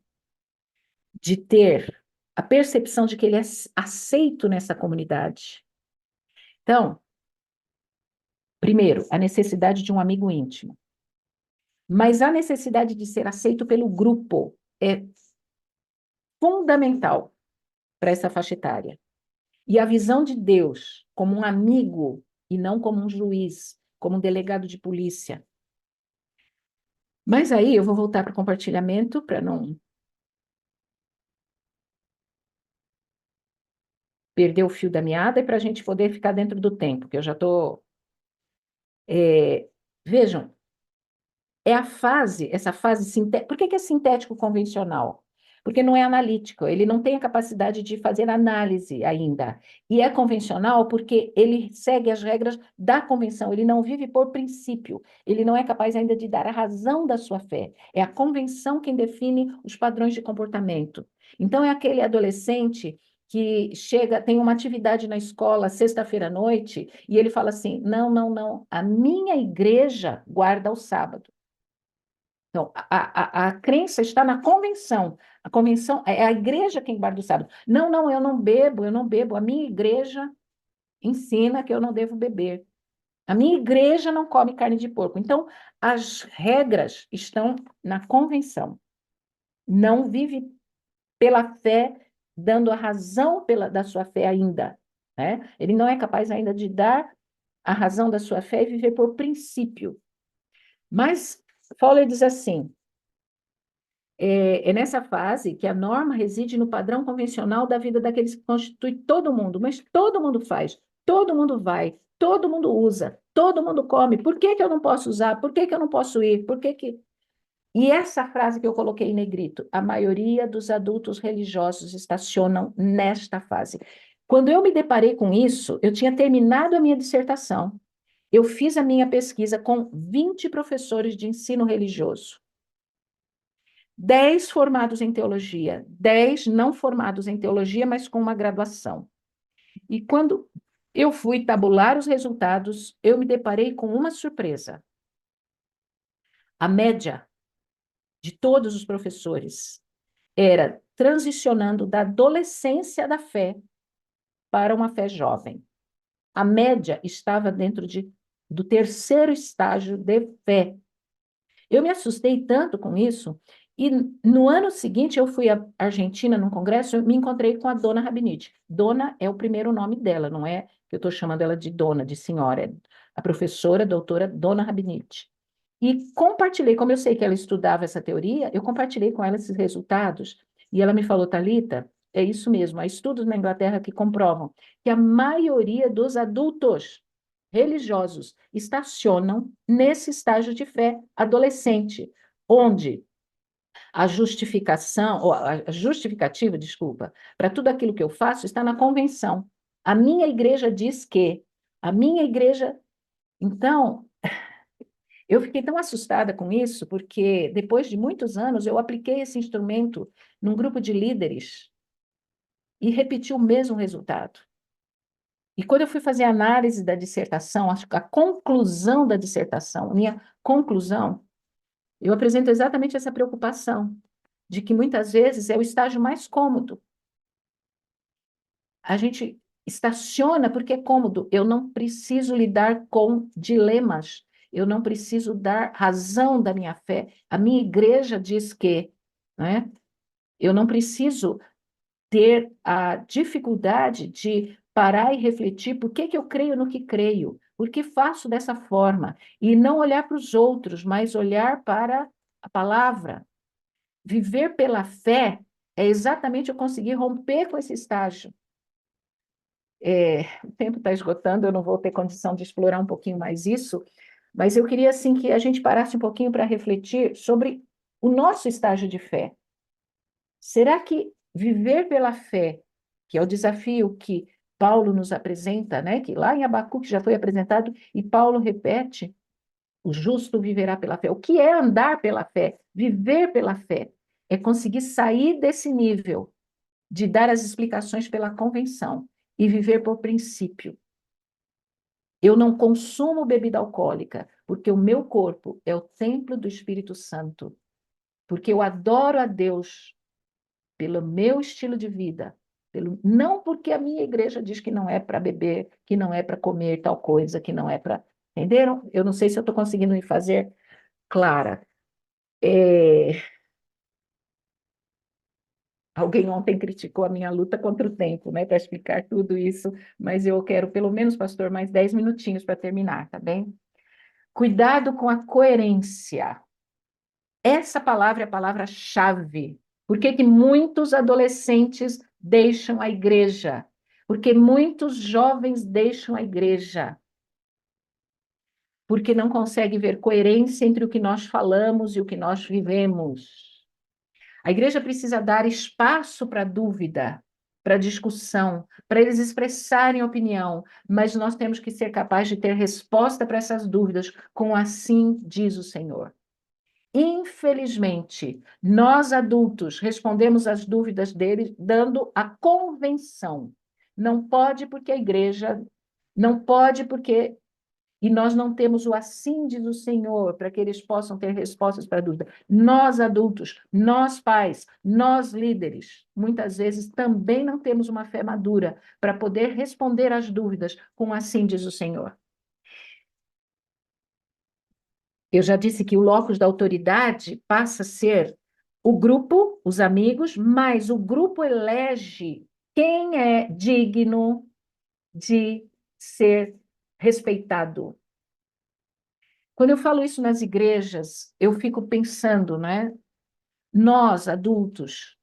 de ter a percepção de que ele é aceito nessa comunidade. Então, primeiro, a necessidade de um amigo íntimo. Mas a necessidade de ser aceito pelo grupo é fundamental para essa faixa etária. E a visão de Deus como um amigo e não como um juiz, como um delegado de polícia. Mas aí eu vou voltar para o compartilhamento para não perder o fio da meada e para a gente poder ficar dentro do tempo, que eu já estou... Vejam, é essa fase sintética. Por que é sintético convencional? Porque não é analítico, ele não tem a capacidade de fazer análise ainda. E é convencional porque ele segue as regras da convenção, ele não vive por princípio, ele não é capaz ainda de dar a razão da sua fé. É a convenção quem define os padrões de comportamento. Então, é aquele adolescente que chega, tem uma atividade na escola sexta-feira à noite, e ele fala assim: não, não, não, a minha igreja guarda o sábado. Então, a crença está na convenção. A convenção é a igreja quem guarda o sábado. Não, não, eu não bebo, eu não bebo. A minha igreja ensina que eu não devo beber. A minha igreja não come carne de porco. Então, as regras estão na convenção. Não vive pela fé, dando a razão da sua fé ainda, né? Ele não é capaz ainda de dar a razão da sua fé e viver por princípio. Mas Fowler diz assim: é nessa fase que a norma reside no padrão convencional da vida daqueles que constitui todo mundo, mas todo mundo faz, todo mundo vai, todo mundo usa, todo mundo come. Por que que eu não posso usar? Por que que eu não posso ir? Por que que... E essa frase que eu coloquei em negrito: a maioria dos adultos religiosos estacionam nesta fase. Quando eu me deparei com isso, eu tinha terminado a minha dissertação. Eu fiz a minha pesquisa com 20 professores de ensino religioso. 10 formados em teologia, 10 não formados em teologia, mas com uma graduação. E quando eu fui tabular os resultados, eu me deparei com uma surpresa. A média de todos os professores era transicionando da adolescência da fé para uma fé jovem. A média estava dentro do terceiro estágio de fé. Eu me assustei tanto com isso, e no ano seguinte eu fui à Argentina num congresso, eu me encontrei com a Dona Rabinite. Dona é o primeiro nome dela, não é que eu estou chamando ela de dona, de senhora, é a professora, doutora Dona Rabinite. E compartilhei, como eu sei que ela estudava essa teoria, eu compartilhei com ela esses resultados, e ela me falou: Thalita, é isso mesmo, há estudos na Inglaterra que comprovam que a maioria dos adultos religiosos estacionam nesse estágio de fé adolescente, onde a justificação, ou a justificativa, desculpa, para tudo aquilo que eu faço está na convenção. A minha igreja diz que, a minha igreja... Então, eu fiquei tão assustada com isso, porque depois de muitos anos eu apliquei esse instrumento num grupo de líderes e repeti o mesmo resultado. E quando eu fui fazer a análise da dissertação, a conclusão da dissertação, minha conclusão, eu apresento exatamente essa preocupação, de que muitas vezes é o estágio mais cômodo. A gente estaciona porque é cômodo. Eu não preciso lidar com dilemas, eu não preciso dar razão da minha fé. A minha igreja diz que, né? Eu não preciso ter a dificuldade de parar e refletir por que que eu creio no que creio, Por que faço dessa forma? E não olhar para os outros, mas olhar para a palavra. Viver pela fé é exatamente eu conseguir romper com esse estágio. O tempo está esgotando, eu não vou ter condição de explorar um pouquinho mais isso, mas eu queria assim que a gente parasse um pouquinho para refletir sobre o nosso estágio de fé. Será que viver pela fé, que é o desafio que Paulo nos apresenta, né? Que lá em Abacuque já foi apresentado, e Paulo repete, o justo viverá pela fé. O que é andar pela fé? Viver pela fé. É conseguir sair desse nível de dar as explicações pela convenção e viver por princípio. Eu não consumo bebida alcoólica, porque o meu corpo é o templo do Espírito Santo, porque eu adoro a Deus pelo meu estilo de vida, não porque a minha igreja diz que não é para beber, que não é para comer tal coisa, que não é para. Entenderam? Eu não sei se eu estou conseguindo me fazer clara. Alguém ontem criticou a minha luta contra o tempo, né, para explicar tudo isso, mas eu quero, pelo menos, pastor, mais 10 minutinhos para terminar, tá bem? Cuidado com a coerência. Essa palavra é a palavra-chave. Por que que muitos adolescentes deixam a igreja? Porque muitos jovens deixam a igreja. Porque não conseguem ver coerência entre o que nós falamos e o que nós vivemos. A igreja precisa dar espaço para dúvida, para discussão, para eles expressarem opinião, mas nós temos que ser capazes de ter resposta para essas dúvidas com assim diz o Senhor. Infelizmente, nós adultos respondemos às dúvidas deles dando a convenção. Não pode porque a igreja, não pode porque. E nós não temos o assim diz o Senhor para que eles possam ter respostas para a dúvida. Nós adultos, nós pais, nós líderes, muitas vezes também não temos uma fé madura para poder responder às dúvidas com assim diz o Senhor. Eu já disse que o locus da autoridade passa a ser o grupo, os amigos, mas o grupo elege quem é digno de ser respeitado. Quando eu falo isso nas igrejas, eu fico pensando, né? Nós, adultos,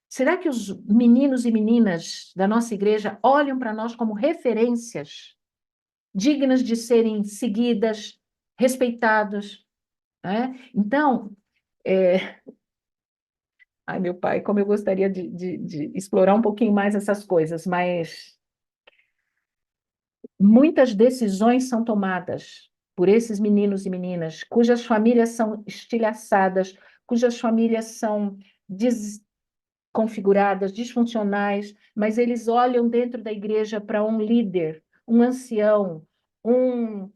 será que os meninos e meninas da nossa igreja olham para nós como referências dignas de serem seguidas, respeitados, né? Então, ai, meu pai, como eu gostaria de explorar um pouquinho mais essas coisas, mas muitas decisões são tomadas por esses meninos e meninas cujas famílias são estilhaçadas, cujas famílias são desconfiguradas, disfuncionais, mas eles olham dentro da igreja para um líder, um ancião, um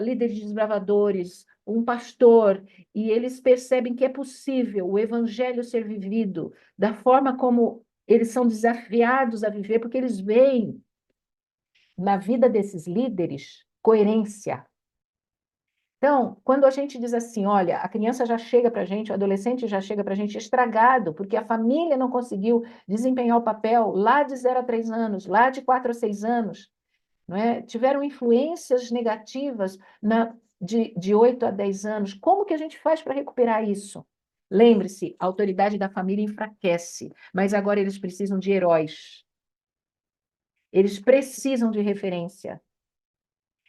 líder de desbravadores, um pastor, e eles percebem que é possível o evangelho ser vivido da forma como eles são desafiados a viver, porque eles veem na vida desses líderes coerência. Então, quando a gente diz assim, olha, a criança já chega para a gente, o adolescente já chega para a gente estragado, porque a família não conseguiu desempenhar o papel lá de 0 a 3 anos, lá de 4 a 6 anos, não é? Tiveram influências negativas de 8 a 10 anos. Como que a gente faz para recuperar isso? Lembre-se, a autoridade da família enfraquece, mas agora eles precisam de heróis. Eles precisam de referência.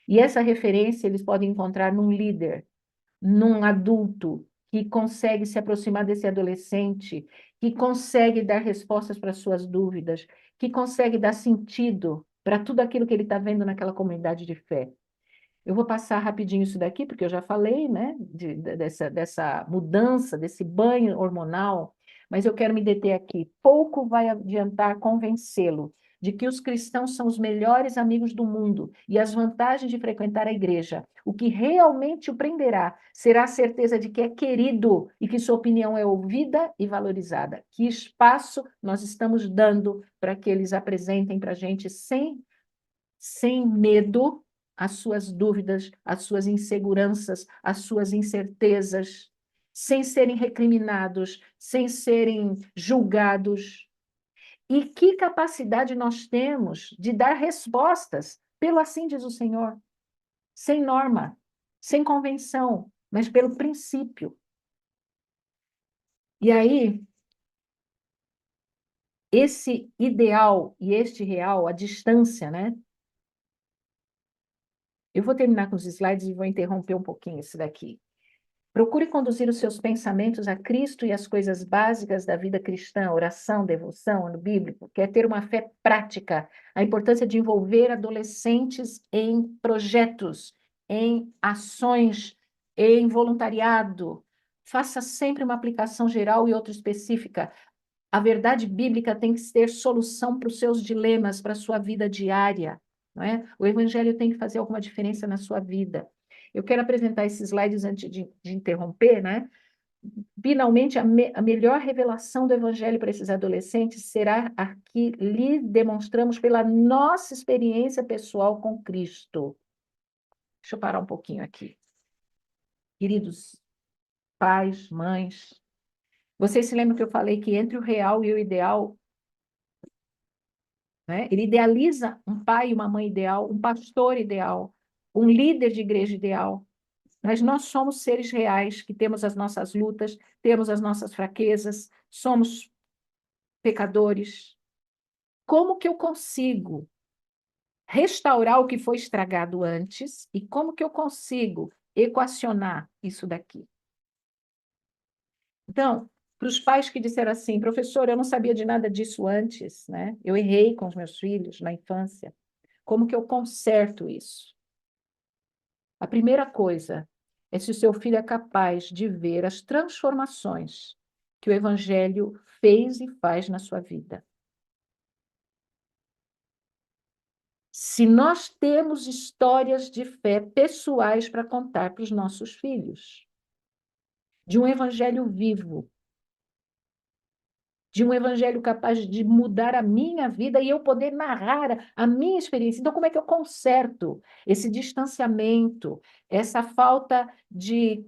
E essa referência eles podem encontrar num líder, num adulto que consegue se aproximar desse adolescente, que consegue dar respostas para suas dúvidas, que consegue dar sentido para tudo aquilo que ele está vendo naquela comunidade de fé. Eu vou passar rapidinho isso daqui, porque eu já falei, né, dessa mudança, desse banho hormonal, mas eu quero me deter aqui. Pouco vai adiantar convencê-lo de que os cristãos são os melhores amigos do mundo e as vantagens de frequentar a igreja. O que realmente o prenderá será a certeza de que é querido e que sua opinião é ouvida e valorizada. Que espaço nós estamos dando para que eles apresentem para a gente sem medo as suas dúvidas, as suas inseguranças, as suas incertezas, sem serem recriminados, sem serem julgados. E que capacidade nós temos de dar respostas, pelo assim diz o Senhor. sem norma, sem convenção, mas pelo princípio. E aí, esse ideal e este real, a distância, né? Eu vou terminar com os slides e vou interromper um pouquinho isso daqui. Procure conduzir os seus pensamentos a Cristo e as coisas básicas da vida cristã, oração, devoção, ano bíblico, que é ter uma fé prática, a importância de envolver adolescentes em projetos, em ações, em voluntariado. Faça sempre uma aplicação geral e outra específica. A verdade bíblica tem que ter solução para os seus dilemas, para a sua vida diária, não é? O evangelho tem que fazer alguma diferença na sua vida. Eu quero apresentar esses slides antes de interromper, né? Finalmente, a melhor revelação do evangelho para esses adolescentes será a que lhe demonstramos pela nossa experiência pessoal com Cristo. Deixa eu parar um pouquinho aqui. Queridos pais, mães, vocês se lembram que eu falei que entre o real e o ideal, né? Ele idealiza um pai e uma mãe ideal, um pastor ideal, um líder de igreja ideal. Mas nós somos seres reais, que temos as nossas lutas, temos as nossas fraquezas, somos pecadores. Como que eu consigo restaurar o que foi estragado antes e como que eu consigo equacionar isso daqui? Então, para os pais que disseram assim, professor, eu não sabia de nada disso antes, né? Eu errei com os meus filhos na infância. Como que eu conserto isso? A primeira coisa é se o seu filho é capaz de ver as transformações que o Evangelho fez e faz na sua vida. Se nós temos histórias de fé pessoais para contar para os nossos filhos, de um Evangelho vivo, de um Evangelho capaz de mudar a minha vida e eu poder narrar a minha experiência. Então, como é que eu conserto esse distanciamento, essa falta de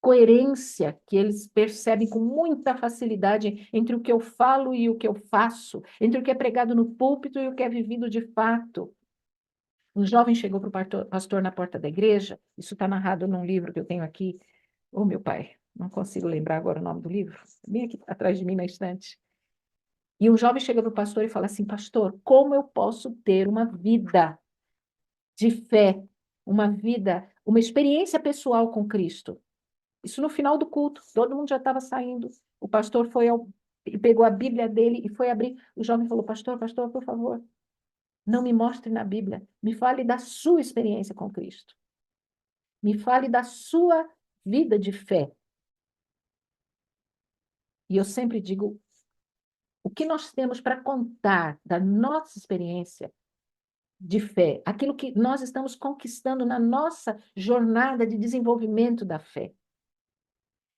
coerência que eles percebem com muita facilidade entre o que eu falo e o que eu faço, entre o que é pregado no púlpito e o que é vivido de fato? Um jovem chegou para o pastor na porta da igreja, isso está narrado num livro que eu tenho aqui. Oh, meu pai, não consigo lembrar agora o nome do livro, bem aqui atrás de mim na estante. E um jovem chega para o pastor e fala assim, pastor, como eu posso ter uma vida de fé, uma vida, uma experiência pessoal com Cristo? Isso no final do culto, todo mundo já estava saindo. O pastor e pegou a Bíblia dele e foi abrir. O jovem falou, pastor, pastor, por favor, não me mostre na Bíblia, me fale da sua experiência com Cristo. Me fale da sua vida de fé. E eu sempre digo, o que nós temos para contar da nossa experiência de fé, aquilo que nós estamos conquistando na nossa jornada de desenvolvimento da fé.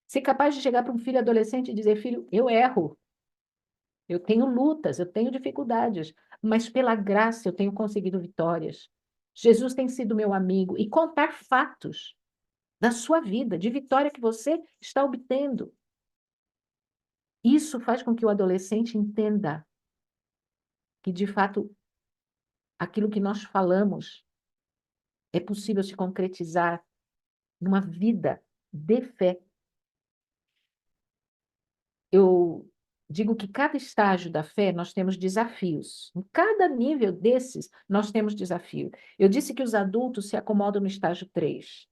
Ser capaz de chegar para um filho adolescente e dizer, filho, eu erro, eu tenho lutas, eu tenho dificuldades, mas pela graça eu tenho conseguido vitórias. Jesus tem sido meu amigo e contar fatos da sua vida, de vitória que você está obtendo. Isso faz com que o adolescente entenda que, de fato, aquilo que nós falamos é possível se concretizar numa vida de fé. Eu digo que cada estágio da fé nós temos desafios. Em cada nível desses, nós temos desafio. Eu disse que os adultos se acomodam no estágio 3.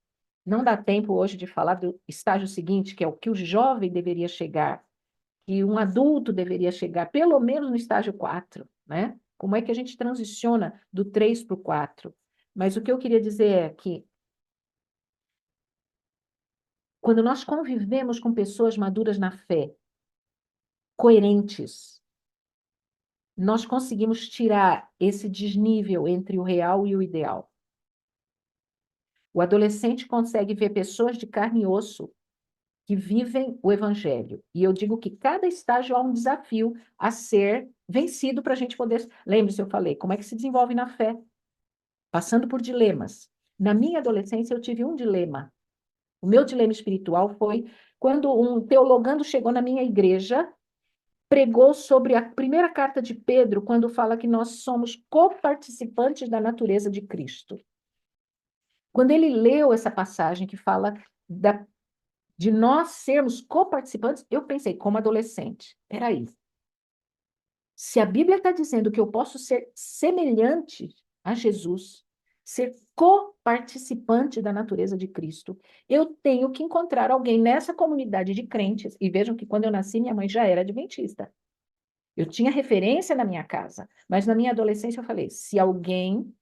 Não dá tempo hoje de falar do estágio seguinte, que é o que o jovem deveria chegar, que um adulto deveria chegar, pelo menos no estágio 4, né? Como é que a gente transiciona do 3 para o 4? Mas o que eu queria dizer é que quando nós convivemos com pessoas maduras na fé, coerentes, nós conseguimos tirar esse desnível entre o real e o ideal. O adolescente consegue ver pessoas de carne e osso que vivem o evangelho. E eu digo que cada estágio há um desafio a ser vencido para a gente poder... Lembre-se, eu falei, como é que se desenvolve na fé? Passando por dilemas. Na minha adolescência, eu tive um dilema. O meu dilema espiritual foi quando um teologando chegou na minha igreja, pregou sobre a primeira carta de Pedro, quando fala que nós somos coparticipantes da natureza de Cristo. Quando ele leu essa passagem que fala de nós sermos coparticipantes, eu pensei, como adolescente, peraí, se a Bíblia está dizendo que eu posso ser semelhante a Jesus, ser coparticipante da natureza de Cristo, eu tenho que encontrar alguém nessa comunidade de crentes. E vejam que quando eu nasci, minha mãe já era adventista. Eu tinha referência na minha casa, mas na minha adolescência eu falei: se alguém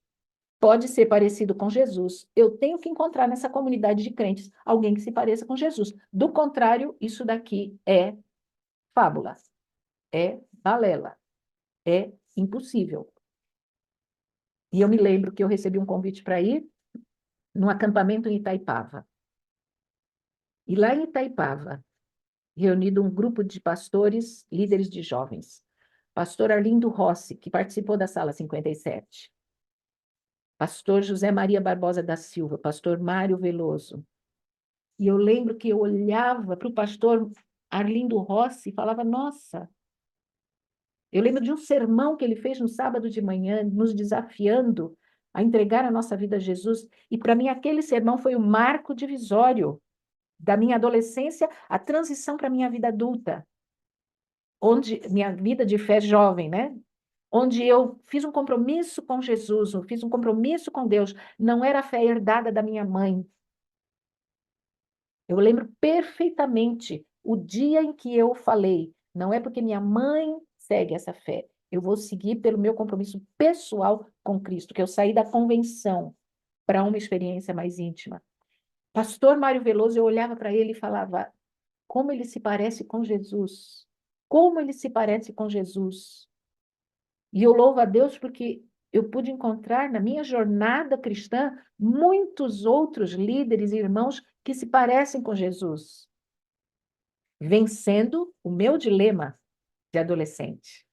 pode ser parecido com Jesus, eu tenho que encontrar nessa comunidade de crentes alguém que se pareça com Jesus. Do contrário, isso daqui é fábula, é balela. É impossível. E eu me lembro que eu recebi um convite para ir num acampamento em Itaipava. E lá em Itaipava, reunido um grupo de pastores, líderes de jovens. Pastor Arlindo Rossi, que participou da Sala 57. Pastor José Maria Barbosa da Silva, pastor Mário Veloso. E eu lembro que eu olhava para o pastor Arlindo Rossi e falava: nossa, eu lembro de um sermão que ele fez no sábado de manhã, nos desafiando a entregar a nossa vida a Jesus. E para mim, aquele sermão foi o marco divisório da minha adolescência, a transição para a minha vida adulta, onde minha vida de fé jovem, né? Onde eu fiz um compromisso com Jesus, eu fiz um compromisso com Deus. Não era a fé herdada da minha mãe. Eu lembro perfeitamente o dia em que eu falei: não é porque minha mãe segue essa fé, eu vou seguir pelo meu compromisso pessoal com Cristo, que eu saí da convenção para uma experiência mais íntima. Pastor Mário Veloso, eu olhava para ele e falava: como ele se parece com Jesus? Como ele se parece com Jesus? E eu louvo a Deus porque eu pude encontrar na minha jornada cristã muitos outros líderes e irmãos que se parecem com Jesus, vencendo o meu dilema de adolescente.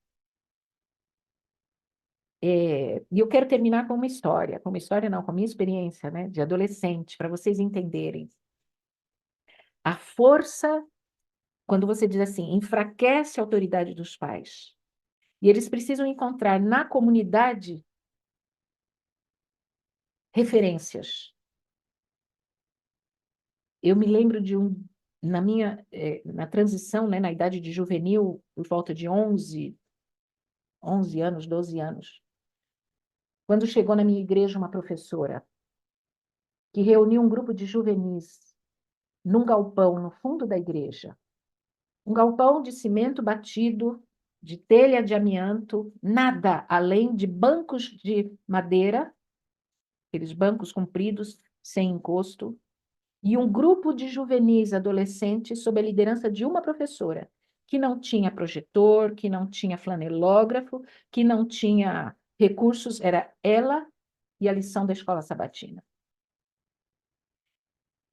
E eu quero terminar com uma história não, com a minha experiência, né, de adolescente, para vocês entenderem. A força, quando você diz assim, enfraquece a autoridade dos pais. E eles precisam encontrar na comunidade referências. Eu me lembro de na transição, né, na idade de juvenil, por volta de 11 anos, 12 anos, quando chegou na minha igreja uma professora que reuniu um grupo de juvenis num galpão no fundo da igreja. Um galpão de cimento batido, de telha de amianto, nada além de bancos de madeira, aqueles bancos compridos, sem encosto, e um grupo de juvenis adolescentes sob a liderança de uma professora, que não tinha projetor, que não tinha flanelógrafo, que não tinha recursos, era ela e a lição da escola sabatina.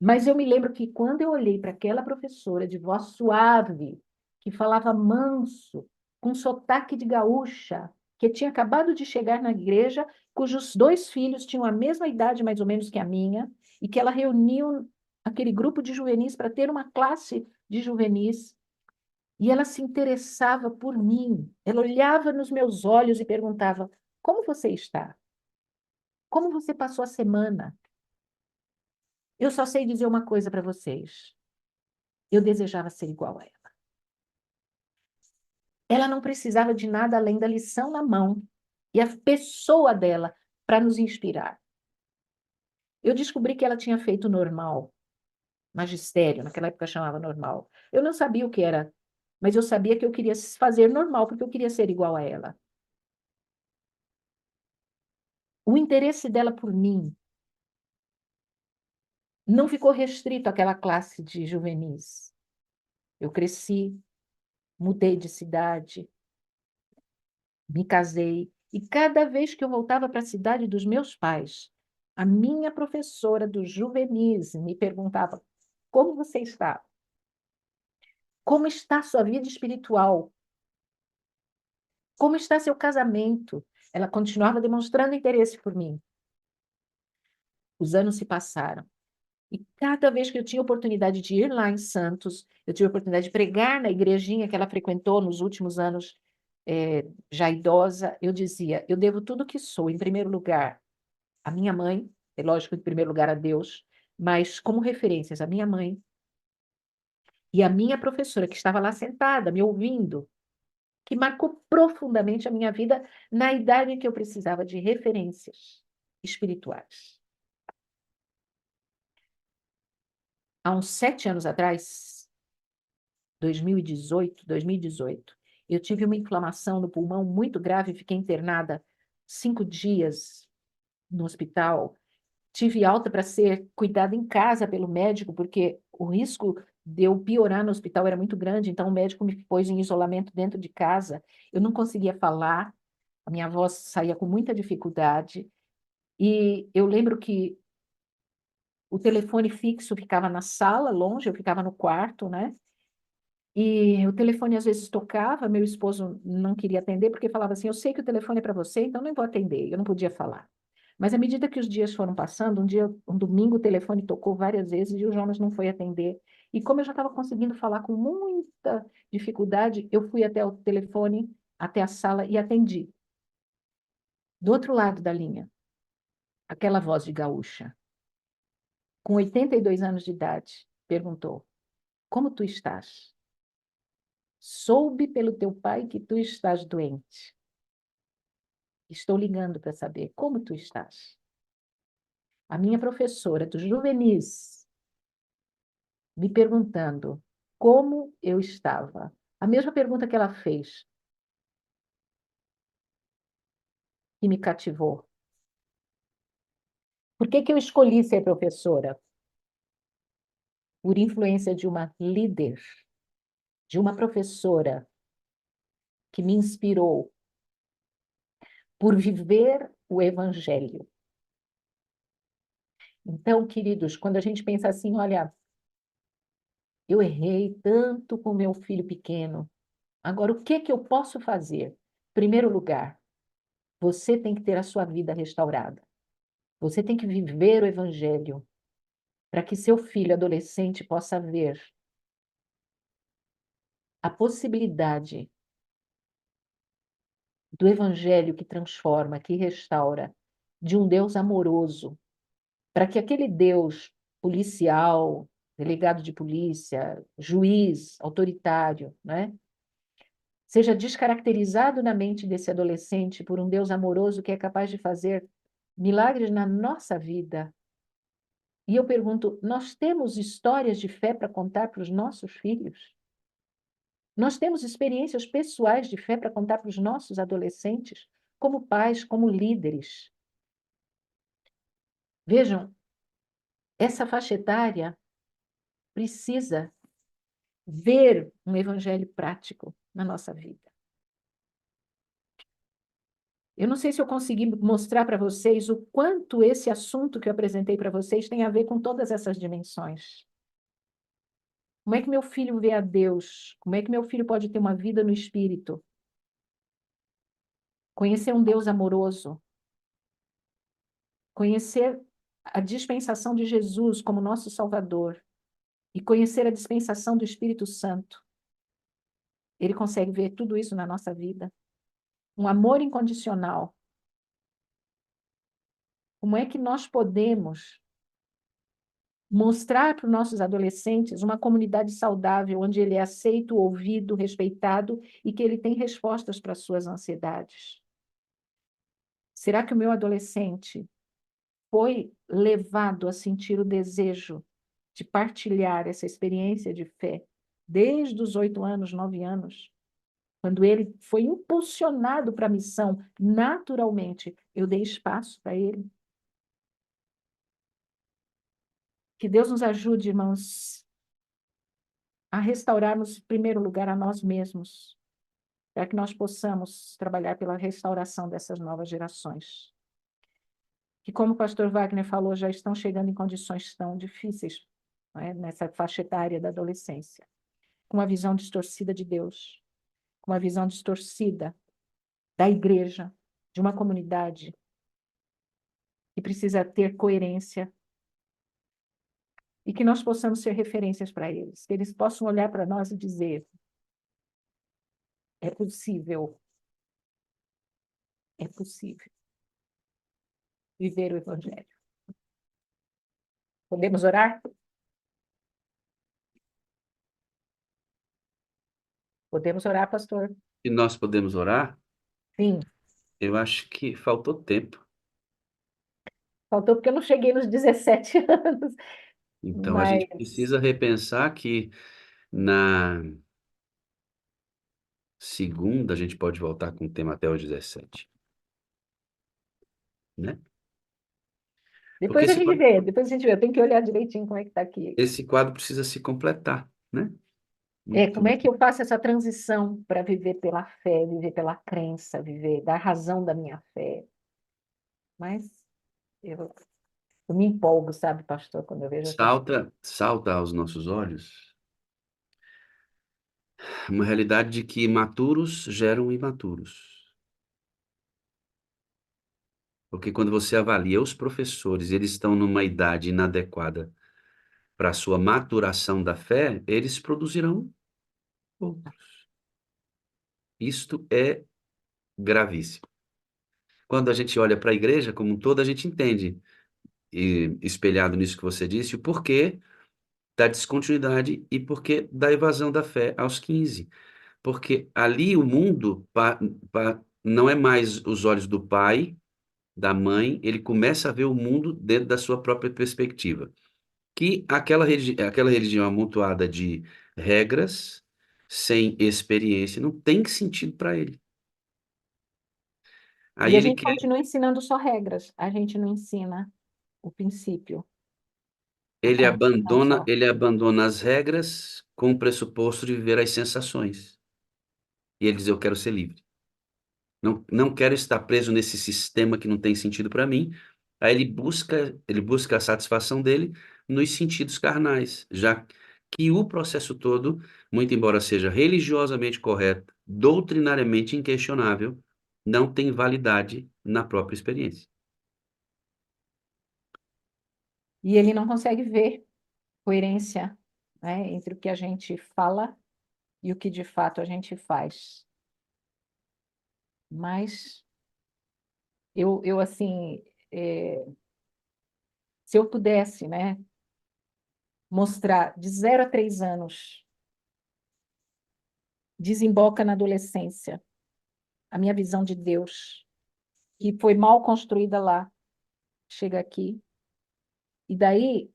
Mas eu me lembro que quando eu olhei para aquela professora de voz suave, que falava manso, com sotaque de gaúcha, que tinha acabado de chegar na igreja, cujos 2 filhos tinham a mesma idade mais ou menos que a minha, e que ela reuniu aquele grupo de juvenis para ter uma classe de juvenis, e ela se interessava por mim. Ela olhava nos meus olhos e perguntava: como você está? Como você passou a semana? Eu só sei dizer uma coisa para vocês. Eu desejava ser igual a ela. Ela não precisava de nada além da lição na mão e a pessoa dela para nos inspirar. Eu descobri que ela tinha feito normal, magistério, naquela época chamava normal. Eu não sabia o que era, mas eu sabia que eu queria fazer normal, porque eu queria ser igual a ela. O interesse dela por mim não ficou restrito àquela classe de juvenis. Eu cresci, mudei de cidade, me casei, e cada vez que eu voltava para a cidade dos meus pais, a minha professora do juvenis me perguntava: como você está? Como está a sua vida espiritual? Como está seu casamento? Ela continuava demonstrando interesse por mim. Os anos se passaram. E cada vez que eu tinha oportunidade de ir lá em Santos, eu tive a oportunidade de pregar na igrejinha que ela frequentou nos últimos anos, já idosa, eu dizia: eu devo tudo o que sou, em primeiro lugar, à minha mãe, é lógico, em primeiro lugar a Deus, mas como referências, a minha mãe e a minha professora, que estava lá sentada, me ouvindo, que marcou profundamente a minha vida na idade em que eu precisava de referências espirituais. Há uns 7 anos atrás, 2018, eu tive uma inflamação no pulmão muito grave, fiquei internada 5 dias no hospital. Tive alta para ser cuidada em casa pelo médico, porque o risco de eu piorar no hospital era muito grande, então o médico me pôs em isolamento dentro de casa. Eu não conseguia falar, a minha voz saía com muita dificuldade, e eu lembro que o telefone fixo ficava na sala, longe, eu ficava no quarto, né? E o telefone às vezes tocava, meu esposo não queria atender, porque falava assim: eu sei que o telefone é para você, então não vou atender. Eu não podia falar. Mas à medida que os dias foram passando, um domingo, o telefone tocou várias vezes e o Jonas não foi atender. E como eu já estava conseguindo falar com muita dificuldade, eu fui até o telefone, até a sala e atendi. Do outro lado da linha, aquela voz de gaúcha, com 82 anos de idade, perguntou: como tu estás? Soube pelo teu pai que tu estás doente. Estou ligando para saber como tu estás. A minha professora do juvenis me perguntando como eu estava. A mesma pergunta que ela fez, que me cativou. Por que que eu escolhi ser professora? Por influência de uma líder, de uma professora que me inspirou por viver o evangelho. Então, queridos, quando a gente pensa assim, olha, eu errei tanto com meu filho pequeno. Agora, o que que eu posso fazer? Primeiro lugar, você tem que ter a sua vida restaurada. Você tem que viver o evangelho para que seu filho adolescente possa ver a possibilidade do evangelho que transforma, que restaura, de um Deus amoroso, para que aquele Deus policial, delegado de polícia, juiz, autoritário, né, seja descaracterizado na mente desse adolescente por um Deus amoroso que é capaz de fazer milagres na nossa vida. E eu pergunto: nós temos histórias de fé para contar para os nossos filhos? Nós temos experiências pessoais de fé para contar para os nossos adolescentes, como pais, como líderes? Vejam, essa faixa etária precisa ver um evangelho prático na nossa vida. Eu não sei se eu consegui mostrar para vocês o quanto esse assunto que eu apresentei para vocês tem a ver com todas essas dimensões. Como é que meu filho vê a Deus? Como é que meu filho pode ter uma vida no Espírito? Conhecer um Deus amoroso. Conhecer a dispensação de Jesus como nosso Salvador. E conhecer a dispensação do Espírito Santo. Ele consegue ver tudo isso na nossa vida. Um amor incondicional. Como é que nós podemos mostrar para os nossos adolescentes uma comunidade saudável, onde ele é aceito, ouvido, respeitado e que ele tem respostas para as suas ansiedades? Será que o meu adolescente foi levado a sentir o desejo de partilhar essa experiência de fé desde os 8 anos, 9 anos? Quando ele foi impulsionado para a missão, naturalmente, eu dei espaço para ele. Que Deus nos ajude, irmãos, a restaurarmos, em primeiro lugar, a nós mesmos, para que nós possamos trabalhar pela restauração dessas novas gerações, que, como o pastor Wagner falou, já estão chegando em condições tão difíceis, não é? Nessa faixa etária da adolescência, com uma visão distorcida de Deus, com uma visão distorcida da igreja, de uma comunidade que precisa ter coerência e que nós possamos ser referências para eles, que eles possam olhar para nós e dizer: é possível viver o Evangelho. Podemos orar? Podemos orar, pastor? E nós podemos orar? Sim. Eu acho que faltou tempo. Faltou porque eu não cheguei nos 17 anos. Então, a Mas gente precisa repensar que na segunda a gente pode voltar com o tema até os 17, né? Porque depois a gente vê, depois a gente vê. Eu tenho que olhar direitinho como é que está aqui. esse quadro precisa se completar, né? Como Muito. é que eu faço essa transição para viver pela fé, viver pela crença, viver da razão da minha fé? Mas eu me empolgo, sabe, pastor, quando eu vejo essas coisas. Salta aos nossos olhos uma realidade de que imaturos geram imaturos. Porque quando você avalia os professores, eles estão numa idade inadequada para a sua maturação da fé, eles produzirão outros. Isto é gravíssimo. Quando a gente olha para a igreja como um todo, a gente entende, e espelhado nisso que você disse, o porquê da descontinuidade e porquê da evasão da fé aos 15. Porque ali o mundo não é mais os olhos do pai, da mãe, ele começa a ver o mundo dentro da sua própria perspectiva. Que aquela religião amontoada de regras, sem experiência, não tem sentido para ele. E Aí a ele gente quer, continua ensinando só regras, a gente não ensina o princípio, a ele convicção abandona, só. ele abandona as regras com o pressuposto de viver as sensações. E ele diz: eu quero ser livre. Não quero estar preso nesse sistema que não tem sentido para mim. Aí ele busca a satisfação dele nos sentidos carnais, já que o processo todo, muito embora seja religiosamente correto, doutrinariamente inquestionável, não tem validade na própria experiência. E ele não consegue ver coerência, né, entre o que a gente fala e o que de fato a gente faz. Mas eu assim, se eu pudesse, né, mostrar de 0 a 3 anos, desemboca na adolescência, a minha visão de Deus, que foi mal construída lá, chega aqui. E daí,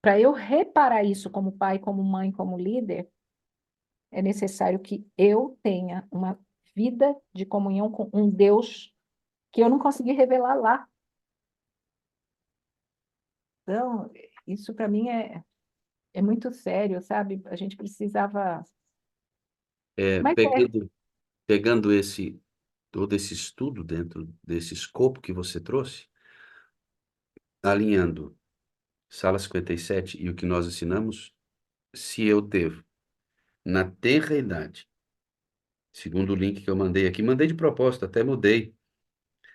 para eu reparar isso como pai, como mãe, como líder, é necessário que eu tenha uma vida de comunhão com um Deus que eu não consegui revelar lá. Então, isso para mim é muito sério, sabe? A gente precisava. É, Mas pegando todo esse estudo dentro desse escopo que você trouxe, alinhando Sala 57 e o que nós ensinamos, se eu devo, na tenra idade, segundo o link que eu mandei aqui, mandei de propósito, até mudei.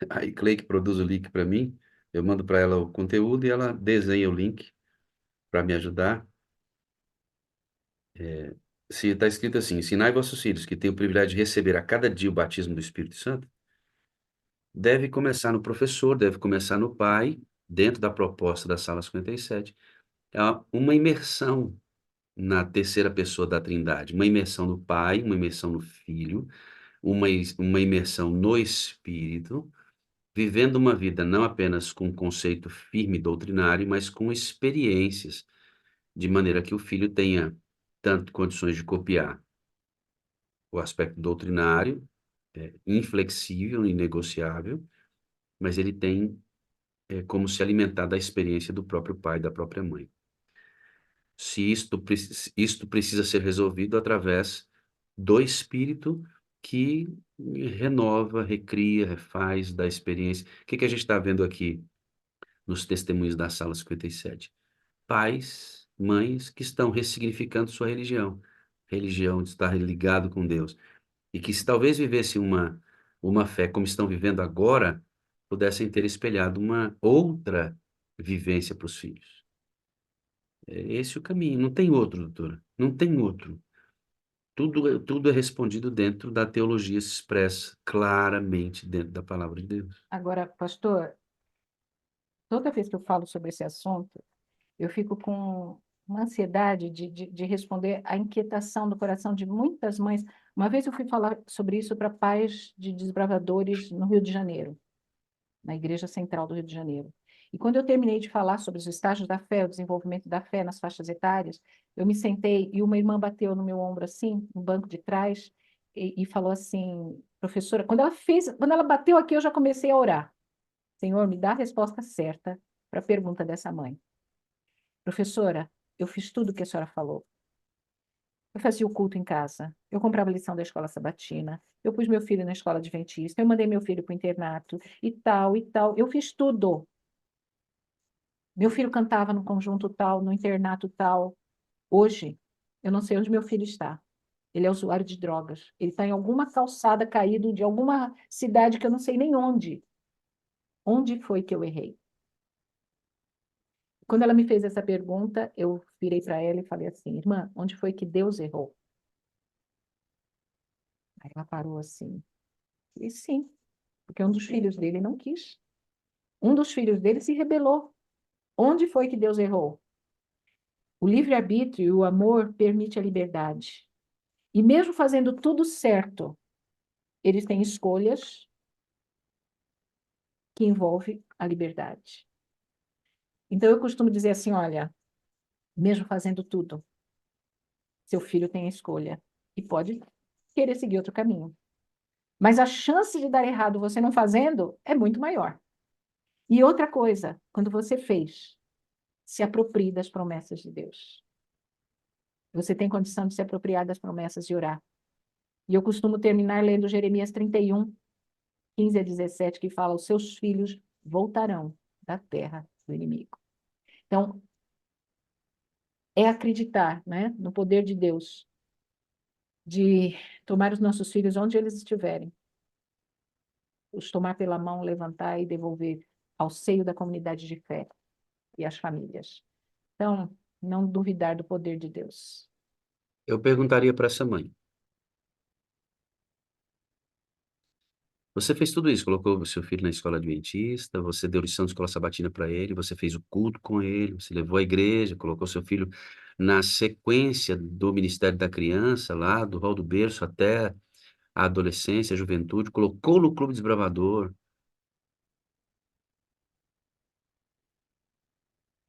Aí Clay que produz o link para mim, eu mando para ela o conteúdo e ela desenha o link para me ajudar. Se está escrito assim: ensinai vossos filhos que têm o privilégio de receber a cada dia o batismo do Espírito Santo, deve começar no professor, deve começar no pai, dentro da proposta da Sala 57. É uma imersão na terceira pessoa da Trindade, uma imersão no pai, uma imersão no filho, uma imersão no Espírito, vivendo uma vida não apenas com um conceito firme doutrinário, mas com experiências, de maneira que o filho tenha tanto condições de copiar o aspecto doutrinário, inflexível e negociável, mas ele tem como se alimentar da experiência do próprio pai e da própria mãe. Se isto precisa ser resolvido através do Espírito que renova, recria, refaz, dá experiência. O que que a gente está vendo aqui nos testemunhos da Sala 57? Pais, mães que estão ressignificando sua religião de estar ligado com Deus, e que se talvez vivessem uma fé como estão vivendo agora, pudessem ter espelhado uma outra vivência para os filhos. É esse o caminho, não tem outro, doutora, não tem outro. Tudo é respondido dentro da teologia expressa claramente dentro da palavra de Deus. agora, pastor, toda vez que eu falo sobre esse assunto, eu fico com uma ansiedade de responder à inquietação do coração de muitas mães. Uma vez eu fui falar sobre isso para pais de desbravadores no Rio de Janeiro, na Igreja Central do Rio de Janeiro. E quando eu terminei de falar sobre os estágios da fé, o desenvolvimento da fé nas faixas etárias, eu me sentei e uma irmã bateu no meu ombro assim, no banco de trás, e falou assim, professora, quando ela bateu aqui, eu já comecei a orar. Senhor, me dá a resposta certa para a pergunta dessa mãe. Professora, eu fiz tudo o que a senhora falou. Eu fazia o culto em casa, eu comprava lição da escola sabatina, eu pus meu filho na escola adventista, eu mandei meu filho para o internato e tal, e tal. Eu fiz tudo. Meu filho cantava no conjunto tal, no internato tal. Hoje, eu não sei onde meu filho está. Ele é usuário de drogas. Ele está em alguma calçada caído de alguma cidade que eu não sei nem onde. Onde foi que eu errei? Quando ela me fez essa pergunta, eu virei para ela e falei assim, irmã, onde foi que Deus errou? Aí ela parou assim. E sim, porque um dos filhos dele não quis. Um dos filhos dele se rebelou. Onde foi que Deus errou? O livre-arbítrio e o amor permite a liberdade. E mesmo fazendo tudo certo, eles têm escolhas que envolvem a liberdade. Então eu costumo dizer assim, olha, mesmo fazendo tudo, seu filho tem a escolha e pode querer seguir outro caminho. Mas a chance de dar errado você não fazendo é muito maior. E outra coisa, quando você fez, se aproprie das promessas de Deus. Você tem condição de se apropriar das promessas e orar. E eu costumo terminar lendo Jeremias 31, 15 a 17, que fala: os seus filhos voltarão da terra do inimigo. Então, é acreditar, né, no poder de Deus, de tomar os nossos filhos onde eles estiverem, os tomar pela mão, levantar e devolver ao seio da comunidade de fé e às famílias. Então, não duvidar do poder de Deus. Eu perguntaria para essa mãe: você fez tudo isso, colocou o seu filho na escola adventista, você deu lição de escola sabatina para ele, você fez o culto com ele, você levou à igreja, colocou seu filho na sequência do Ministério da Criança, lá do rol do berço até a adolescência, a juventude, colocou no Clube Desbravador.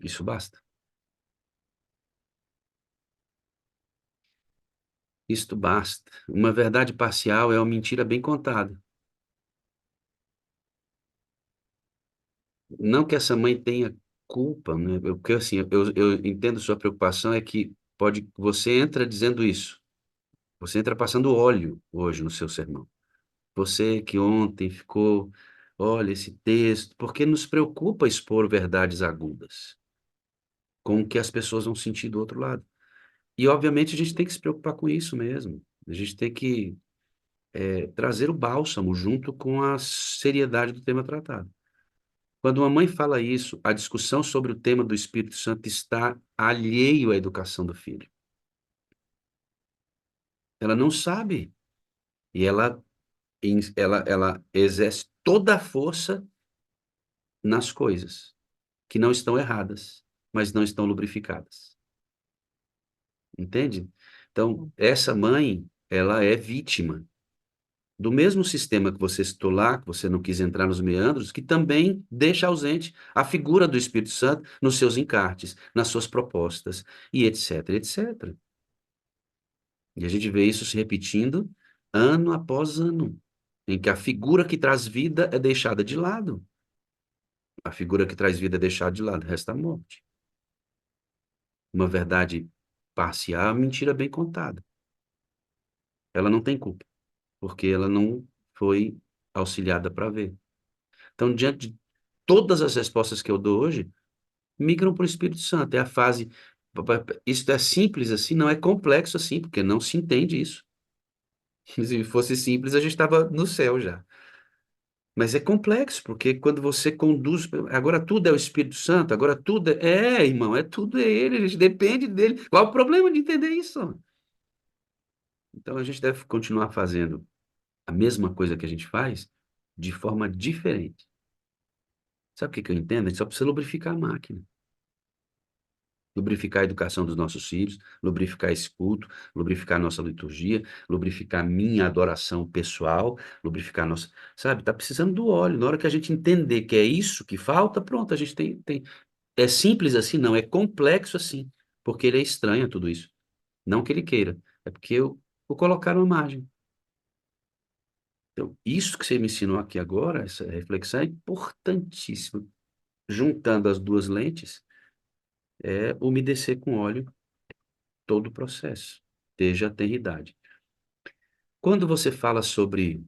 Isso basta. Isto basta. Uma verdade parcial é uma mentira bem contada. Não que essa mãe tenha culpa, né? Porque assim, eu entendo sua preocupação é que você entra dizendo isso. Você entra passando óleo hoje no seu sermão. Você que ontem ficou, olha esse texto, porque nos preocupa expor verdades agudas, com o que as pessoas vão sentir do outro lado. E obviamente a gente tem que se preocupar com isso mesmo. A gente tem que trazer o bálsamo junto com a seriedade do tema tratado. Quando uma mãe fala isso, a discussão sobre o tema do Espírito Santo está alheio à educação do filho. Ela não sabe. E ela exerce toda a força nas coisas que não estão erradas, mas não estão lubrificadas. Entende? Então, essa mãe, ela é vítima do mesmo sistema que você citou lá, que você não quis entrar nos meandros, que também deixa ausente a figura do Espírito Santo nos seus encartes, nas suas propostas, e etc, etc. E a gente vê isso se repetindo ano após ano, em que a figura que traz vida é deixada de lado. A figura que traz vida é deixada de lado, resta a morte. Uma verdade parcial, é uma mentira bem contada. Ela não tem culpa, porque ela não foi auxiliada para ver. Então, diante de todas as respostas que eu dou hoje, migram para o Espírito Santo. É a fase. Isso é simples assim, não é complexo assim, porque não se entende isso. Se fosse simples, a gente estava no céu já. Mas é complexo, porque quando você conduz. Agora tudo é o Espírito Santo, agora tudo é. É, irmão, é tudo é ele, a gente depende dele. Qual o problema de entender isso? Então a gente deve continuar fazendo a mesma coisa que a gente faz de forma diferente. Sabe o que que eu entendo? A gente só precisa lubrificar a máquina. Lubrificar a educação dos nossos filhos, lubrificar esse culto, lubrificar a nossa liturgia, lubrificar a minha adoração pessoal, lubrificar a nossa. Sabe, tá precisando do óleo. Na hora que a gente entender que é isso que falta, pronto, a gente tem. É simples assim? Não, é complexo assim. Porque ele é estranho a tudo isso. Não que ele queira, é porque eu vou colocar uma margem. Então, isso que você me ensinou aqui agora, essa reflexão é importantíssima. Juntando as duas lentes, é umedecer com óleo todo o processo, desde a tenridade. Quando você fala sobre,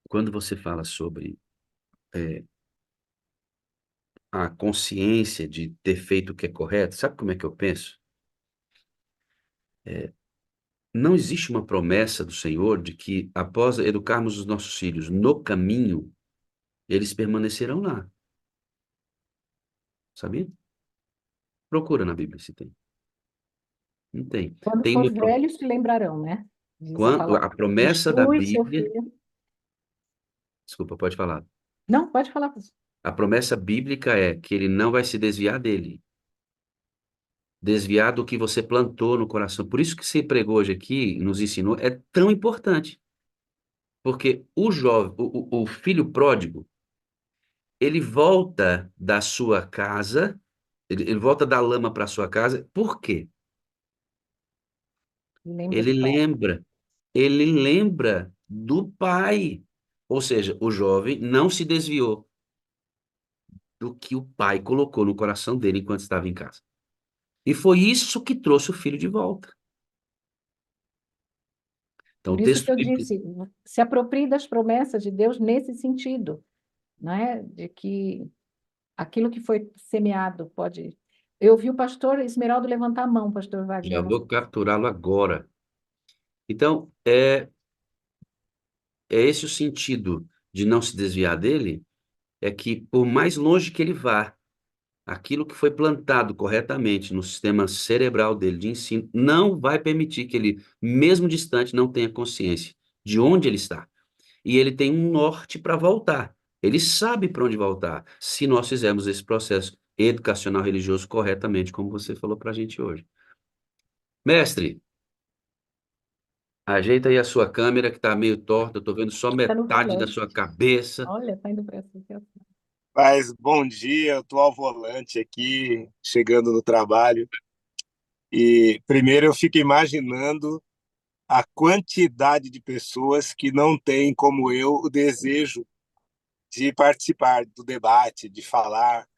quando você fala sobre a consciência de ter feito o que é correto, sabe como é que eu penso? Não existe uma promessa do Senhor de que, após educarmos os nossos filhos no caminho, eles permanecerão lá. Sabia? Procura na Bíblia se tem. Não tem. Quando Tem for uma, velhos, se lembrarão, né? Diz a quando palavra. a promessa da Instrui seu Bíblia, filho. desculpa, pode falar. Não, pode falar. Pastor. A promessa bíblica é que ele não vai se desviar dele. Desviar do que você plantou no coração. Por isso que você pregou hoje aqui, nos ensinou, é tão importante. Porque o jovem, o filho pródigo, ele volta da sua casa, ele volta da lama para sua casa, por quê? Lembra Ele do pai. lembra, ele lembra do pai. Ou seja, o jovem não se desviou do que o pai colocou no coração dele enquanto estava em casa. E foi isso que trouxe o filho de volta. Então, Por o isso texto que eu bíblico, disse, se aproprie das promessas de Deus nesse sentido, né? De que aquilo que foi semeado pode. Eu vi o pastor Esmeraldo levantar a mão, pastor Wagner. já Não sei. vou capturá-lo agora. Então, é esse o sentido de não se desviar dele, é que por mais longe que ele vá, aquilo que foi plantado corretamente no sistema cerebral dele de ensino não vai permitir que ele, mesmo distante, não tenha consciência de onde ele está. E ele tem um norte para voltar. Ele sabe para onde voltar, se nós fizermos esse processo educacional religioso corretamente, como você falou para a gente hoje. Mestre, ajeita aí a sua câmera que está meio torta, eu estou vendo só Está no metade da relógio. sua cabeça. Olha, está indo para essa. Mas bom dia, eu estou ao volante aqui, chegando no trabalho. E primeiro eu fico imaginando a quantidade de pessoas que não têm, como eu, o desejo de participar do debate, de falar.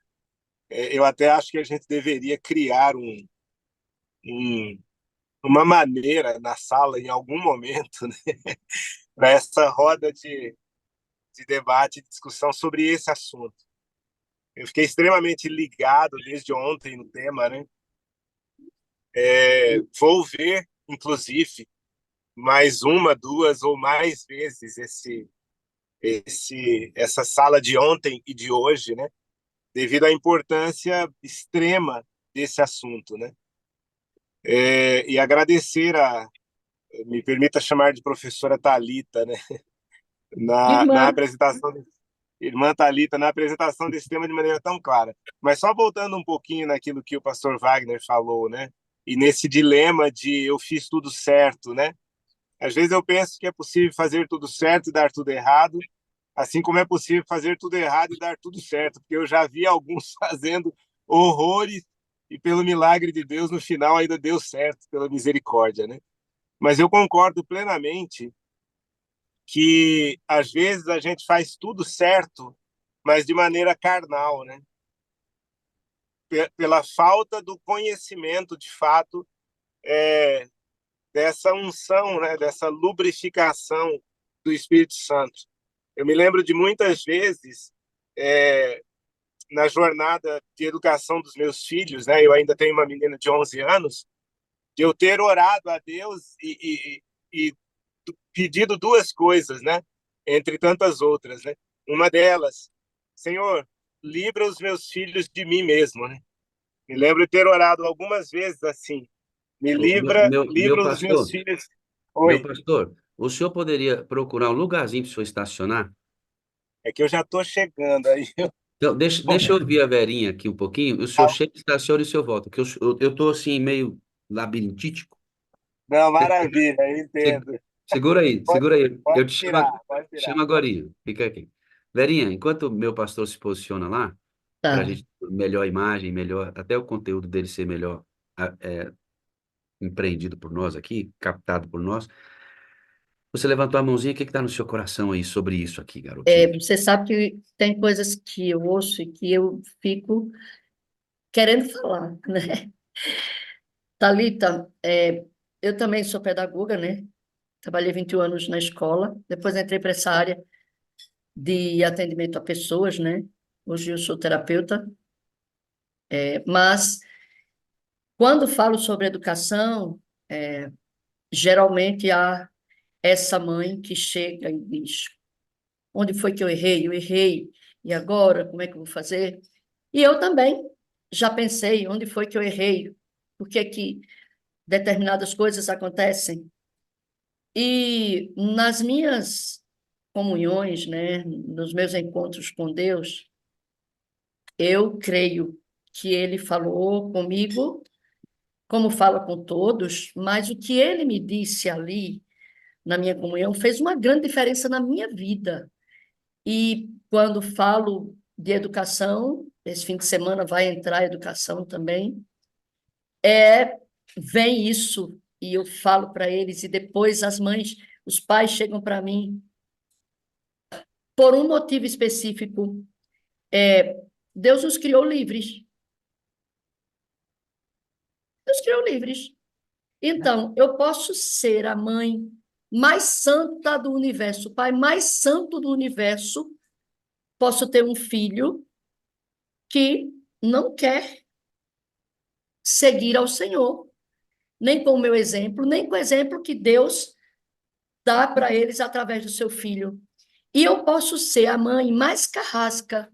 Eu até acho que a gente deveria criar um, uma maneira na sala, em algum momento, né, para essa roda de debate, de discussão sobre esse assunto. Eu fiquei extremamente ligado desde ontem no tema, né? Vou ver, inclusive, mais uma, duas ou mais vezes essa sala de ontem e de hoje, né? Devido à importância extrema desse assunto, né? E agradecer me permita chamar de professora Talita, né? Na Irmã, apresentação, irmã Talita, na apresentação desse tema de maneira tão clara. Mas só voltando um pouquinho naquilo que o pastor Wagner falou, né? E nesse dilema de eu fiz tudo certo, né? Às vezes eu penso que é possível fazer tudo certo e dar tudo errado, assim como é possível fazer tudo errado e dar tudo certo, porque eu já vi alguns fazendo horrores e pelo milagre de Deus no final ainda deu certo, pela misericórdia, né? Mas eu concordo plenamente que às vezes a gente faz tudo certo, mas de maneira carnal, né? Pela falta do conhecimento de fato é, dessa unção, né? Dessa lubrificação do Espírito Santo. Eu me lembro de muitas vezes é, na jornada de educação dos meus filhos, né? Eu ainda tenho uma menina de 11 anos, de eu ter orado a Deus e pedido duas coisas, né? Entre tantas outras, né? Uma delas, Senhor, livra os meus filhos de mim mesmo, né? Me lembro de ter orado algumas vezes assim, me Meu livra os meus pastor, filhos. meu Oi, pastor, o senhor poderia procurar um lugarzinho para o senhor estacionar? é que eu já estou chegando aí. Então, deixa eu ouvir a Verinha aqui um pouquinho. O senhor chega, estaciona e o senhor volta. Que eu tô assim, meio labirintítico. Não, maravilha, eu Se- entendo. Segura aí, Pode, segura aí. pode Eu te chamo, tirar, pode tirar. chamo agorinha. Fica aqui. Verinha, enquanto o meu pastor se posiciona lá, para a Tá. gente ter melhor imagem, melhor, até o conteúdo dele ser melhor empreendido por nós aqui, captado por nós. Você levantou a mãozinha, o que está no seu coração aí sobre isso aqui, garotinha? Você sabe que tem coisas que eu ouço e que eu fico querendo falar, né? Thalita, eu também sou pedagoga, né? Trabalhei 21 anos na escola, depois entrei para essa área de atendimento a pessoas, né? Hoje eu sou terapeuta, mas quando falo sobre educação, geralmente há essa mãe que chega e diz: onde foi que eu errei? Eu errei, e agora? Como é que eu vou fazer? E eu também já pensei: onde foi que eu errei? Por que que determinadas coisas acontecem? E nas minhas comunhões, né, nos meus encontros com Deus, eu creio que Ele falou comigo, como fala com todos, mas o que Ele me disse ali na minha comunhão fez uma grande diferença na minha vida. E quando falo de educação, esse fim de semana vai entrar a educação também, vem isso, e eu falo para eles, e depois as mães, os pais chegam para mim, por um motivo específico, Deus nos criou livres. Deus criou livres. Então, eu posso ser a mãe mais santa do universo, o pai mais santo do universo, posso ter um filho que não quer seguir ao Senhor, nem com o meu exemplo, nem com o exemplo que Deus dá para eles através do seu filho. E eu posso ser a mãe mais carrasca,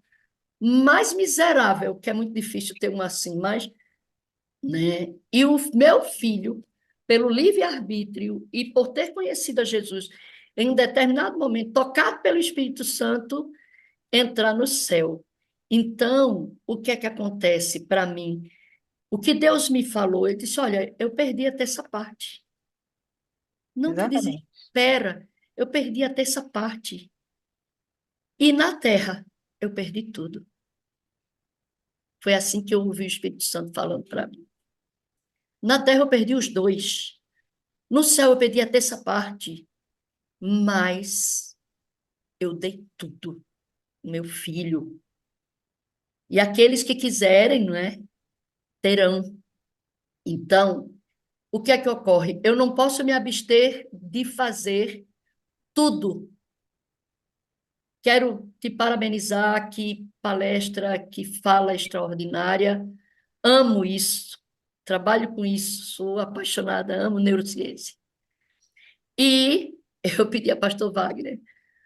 mais miserável, que é muito difícil ter um assim, mas, né? E o meu filho, pelo livre-arbítrio e por ter conhecido a Jesus, em um determinado momento, tocado pelo Espírito Santo, entrar no céu. Então, o que é que acontece para mim? O que Deus me falou, eu disse: olha, eu perdi até essa parte. Não te Exatamente. desespera, eu perdi até essa parte. E na terra, eu perdi tudo. Foi assim que eu ouvi o Espírito Santo falando para mim. Na terra, eu perdi os dois. No céu, eu perdi até essa parte. Mas eu dei tudo, meu filho. E aqueles que quiserem, não é, terão. Então, o que é que ocorre? Eu não posso me abster de fazer tudo. Quero te parabenizar, que palestra, que fala extraordinária. Amo isso, trabalho com isso, sou apaixonada, amo neurociência. E eu pedi a pastor Wagner: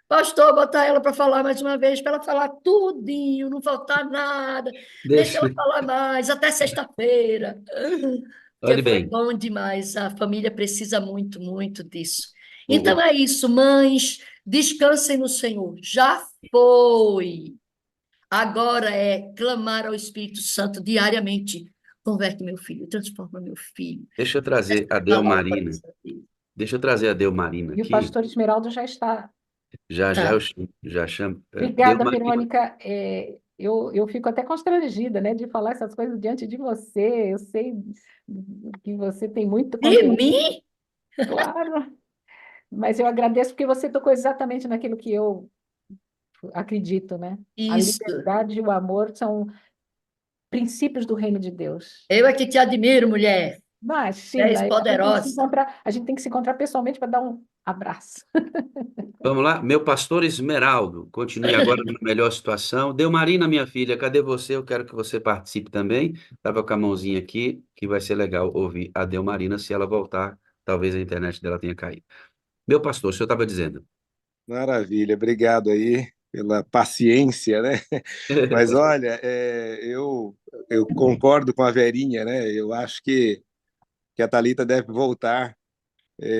pastor, botar ela para falar mais uma vez, para ela falar tudinho, não faltar nada, deixa Deixa, ela falar mais, até sexta-feira. Porque olhe foi bem. bom demais, a família precisa muito, muito disso. O, Então o- é isso, mães, descansem no Senhor. Já foi. Agora é clamar ao Espírito Santo diariamente. Converte meu filho, transforma meu filho. deixa eu trazer a Dá logo Delmarina. para dele. Deixa eu trazer a Delmarina E o aqui. pastor Esmeraldo já está. Já já Tá. eu já chamo. Obrigada, Delmarina, Verônica. Eu fico até constrangida, né, de falar essas coisas diante de você. Eu sei que você tem muito De conteúdo, mim? claro, mas eu agradeço porque você tocou exatamente naquilo que eu acredito, né? A Isso. liberdade e o amor são princípios do reino de Deus. Eu é que te admiro, mulher. És Imagina, poderosa. a gente tem que se encontrar pessoalmente para dar um abraço. vamos lá. Meu pastor Esmeraldo, continue agora na melhor situação. Delmarina, minha filha, cadê você? Eu quero que você participe também. Estava com a mãozinha aqui, que vai ser legal ouvir a Delmarina. Se ela voltar, talvez a internet dela tenha caído. Meu pastor, o senhor estava dizendo. Maravilha, obrigado aí pela paciência, né? Mas olha, eu concordo com a Verinha, né? Eu acho que a Thalita deve voltar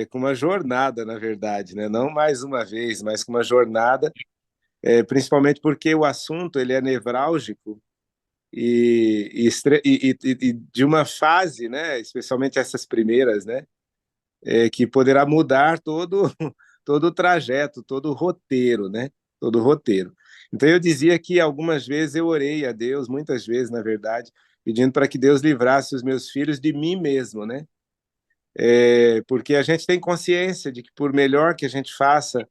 com uma jornada, na verdade, né? Não mais uma vez, mas com uma jornada principalmente porque o assunto ele é nevrálgico e de uma fase, né, especialmente essas primeiras, né, que poderá mudar todo todo o trajeto, todo o roteiro, né, todo o roteiro. Então eu dizia que algumas vezes eu orei a Deus, muitas vezes, na verdade, pedindo para que Deus livrasse os meus filhos de mim mesmo, né? Porque a gente tem consciência de que por melhor que a gente faça,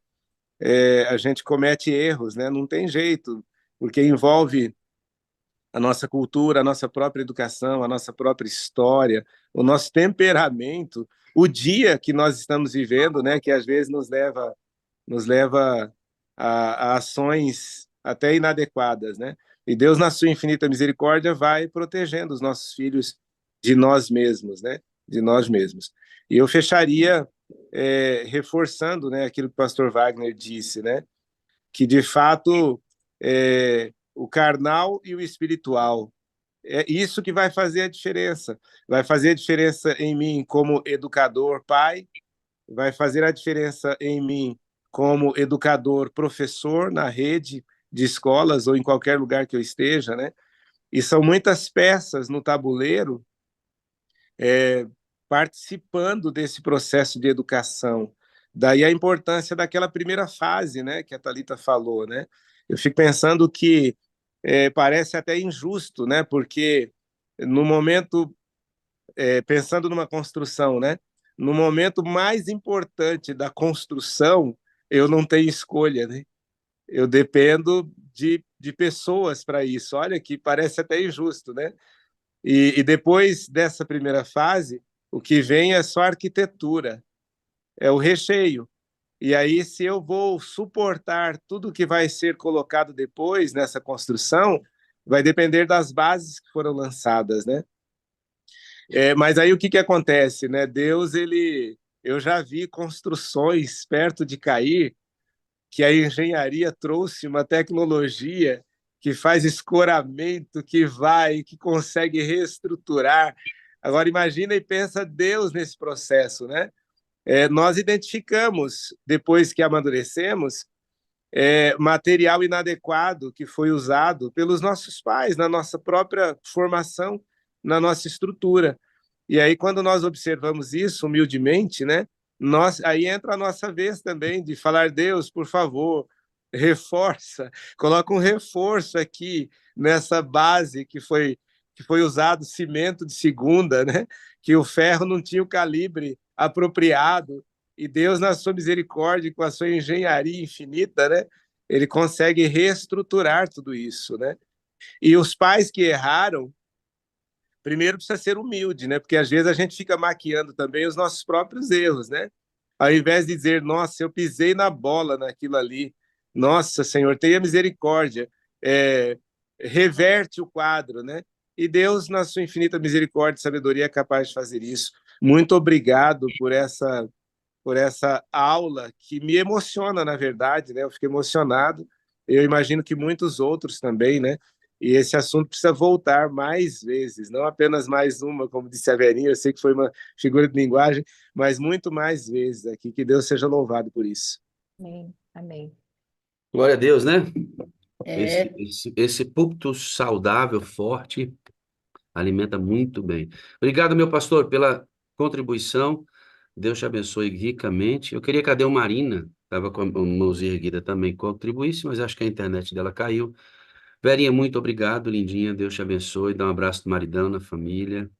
a gente comete erros, né? Não tem jeito, porque envolve a nossa cultura, a nossa própria educação, a nossa própria história, o nosso temperamento, o dia que nós estamos vivendo, né? Que às vezes nos leva a ações até inadequadas, né? E Deus, na sua infinita misericórdia, vai protegendo os nossos filhos de nós mesmos, né? De nós mesmos. E eu fecharia reforçando, né, aquilo que o pastor Wagner disse, né? Que, de fato, o carnal e o espiritual, é isso que vai fazer a diferença. Vai fazer a diferença em mim como educador, pai, vai fazer a diferença em mim como educador, professor na rede de escolas ou em qualquer lugar que eu esteja, né? E são muitas peças no tabuleiro é, participando desse processo de educação. Daí a importância daquela primeira fase, né, que a Thalita falou, né? Eu fico pensando que parece até injusto, né? Porque no momento pensando numa construção, né? No momento mais importante da construção, eu não tenho escolha, né? Eu dependo de pessoas para isso. Olha que parece até injusto, né? E depois dessa primeira fase, o que vem é só arquitetura, é o recheio. E aí, se eu vou suportar tudo que vai ser colocado depois nessa construção, vai depender das bases que foram lançadas, né? Mas aí o que acontece, né? Deus, eu já vi construções perto de cair que a engenharia trouxe uma tecnologia que faz escoramento, que consegue reestruturar. Agora imagina e pensa Deus nesse processo, né? Nós identificamos depois que amadurecemos material inadequado que foi usado pelos nossos pais na nossa própria formação, na nossa estrutura. E aí, quando nós observamos isso humildemente, né, aí entra a nossa vez também de falar: Deus, por favor, reforça, coloca um reforço aqui nessa base que foi usado cimento de segunda, né, que o ferro não tinha o calibre apropriado, e Deus, na sua misericórdia, com a sua engenharia infinita, né, ele consegue reestruturar tudo isso, né? E os pais que erraram, primeiro precisa ser humilde, né? Porque às vezes a gente fica maquiando também os nossos próprios erros, né? Ao invés de dizer, nossa, eu pisei na bola naquilo ali, nossa, Senhor, tenha misericórdia, reverte o quadro, né? E Deus, na sua infinita misericórdia e sabedoria, é capaz de fazer isso. Muito obrigado por essa aula que me emociona, na verdade, né? Eu fiquei emocionado. Eu imagino que muitos outros também, né? E esse assunto precisa voltar mais vezes, não apenas mais uma, como disse a Verinha, eu sei que foi uma figura de linguagem, mas muito mais vezes aqui. Que Deus seja louvado por isso. Amém. Amém. Glória a Deus, né? Esse, É, esse, esse púlpito saudável, forte, alimenta muito bem. Obrigado, meu pastor, pela contribuição. Deus te abençoe ricamente. Eu queria, cadê o Marina? Estava com a mãozinha erguida também, contribuísse, mas acho que a internet dela caiu. Verinha, muito obrigado, lindinha. Deus te abençoe. Dá um abraço do maridão, na família.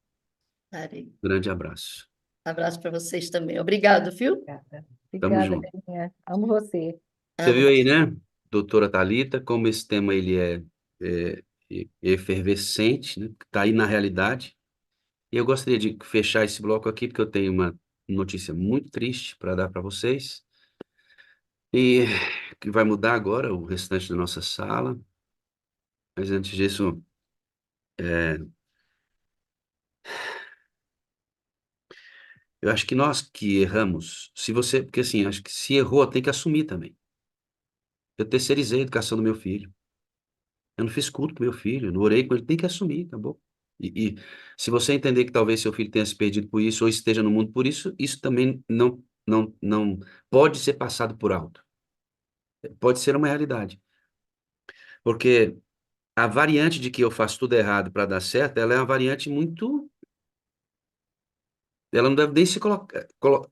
Tarei. Grande abraço. Abraço para vocês também. Obrigado, viu? Obrigada. Tamo Obrigada, junto. Belinha. Amo você. Você viu Amo. aí, né, doutora Thalita, como esse tema ele é efervescente, né? Está aí na realidade. E eu gostaria de fechar esse bloco aqui, porque eu tenho uma notícia muito triste para dar para vocês. E que vai mudar agora o restante da nossa sala. Mas antes disso, é, eu acho que nós que erramos, porque assim, acho que se errou, tem que assumir também. Eu terceirizei a educação do meu filho. Eu não fiz culto com meu filho, não orei com ele, tem que assumir, acabou. E se você entender que talvez seu filho tenha se perdido por isso ou esteja no mundo por isso, isso também não pode ser passado por alto. Pode ser uma realidade. Porque a variante de que eu faço tudo errado para dar certo, ela é uma variante muito. Ela não deve nem se colocar.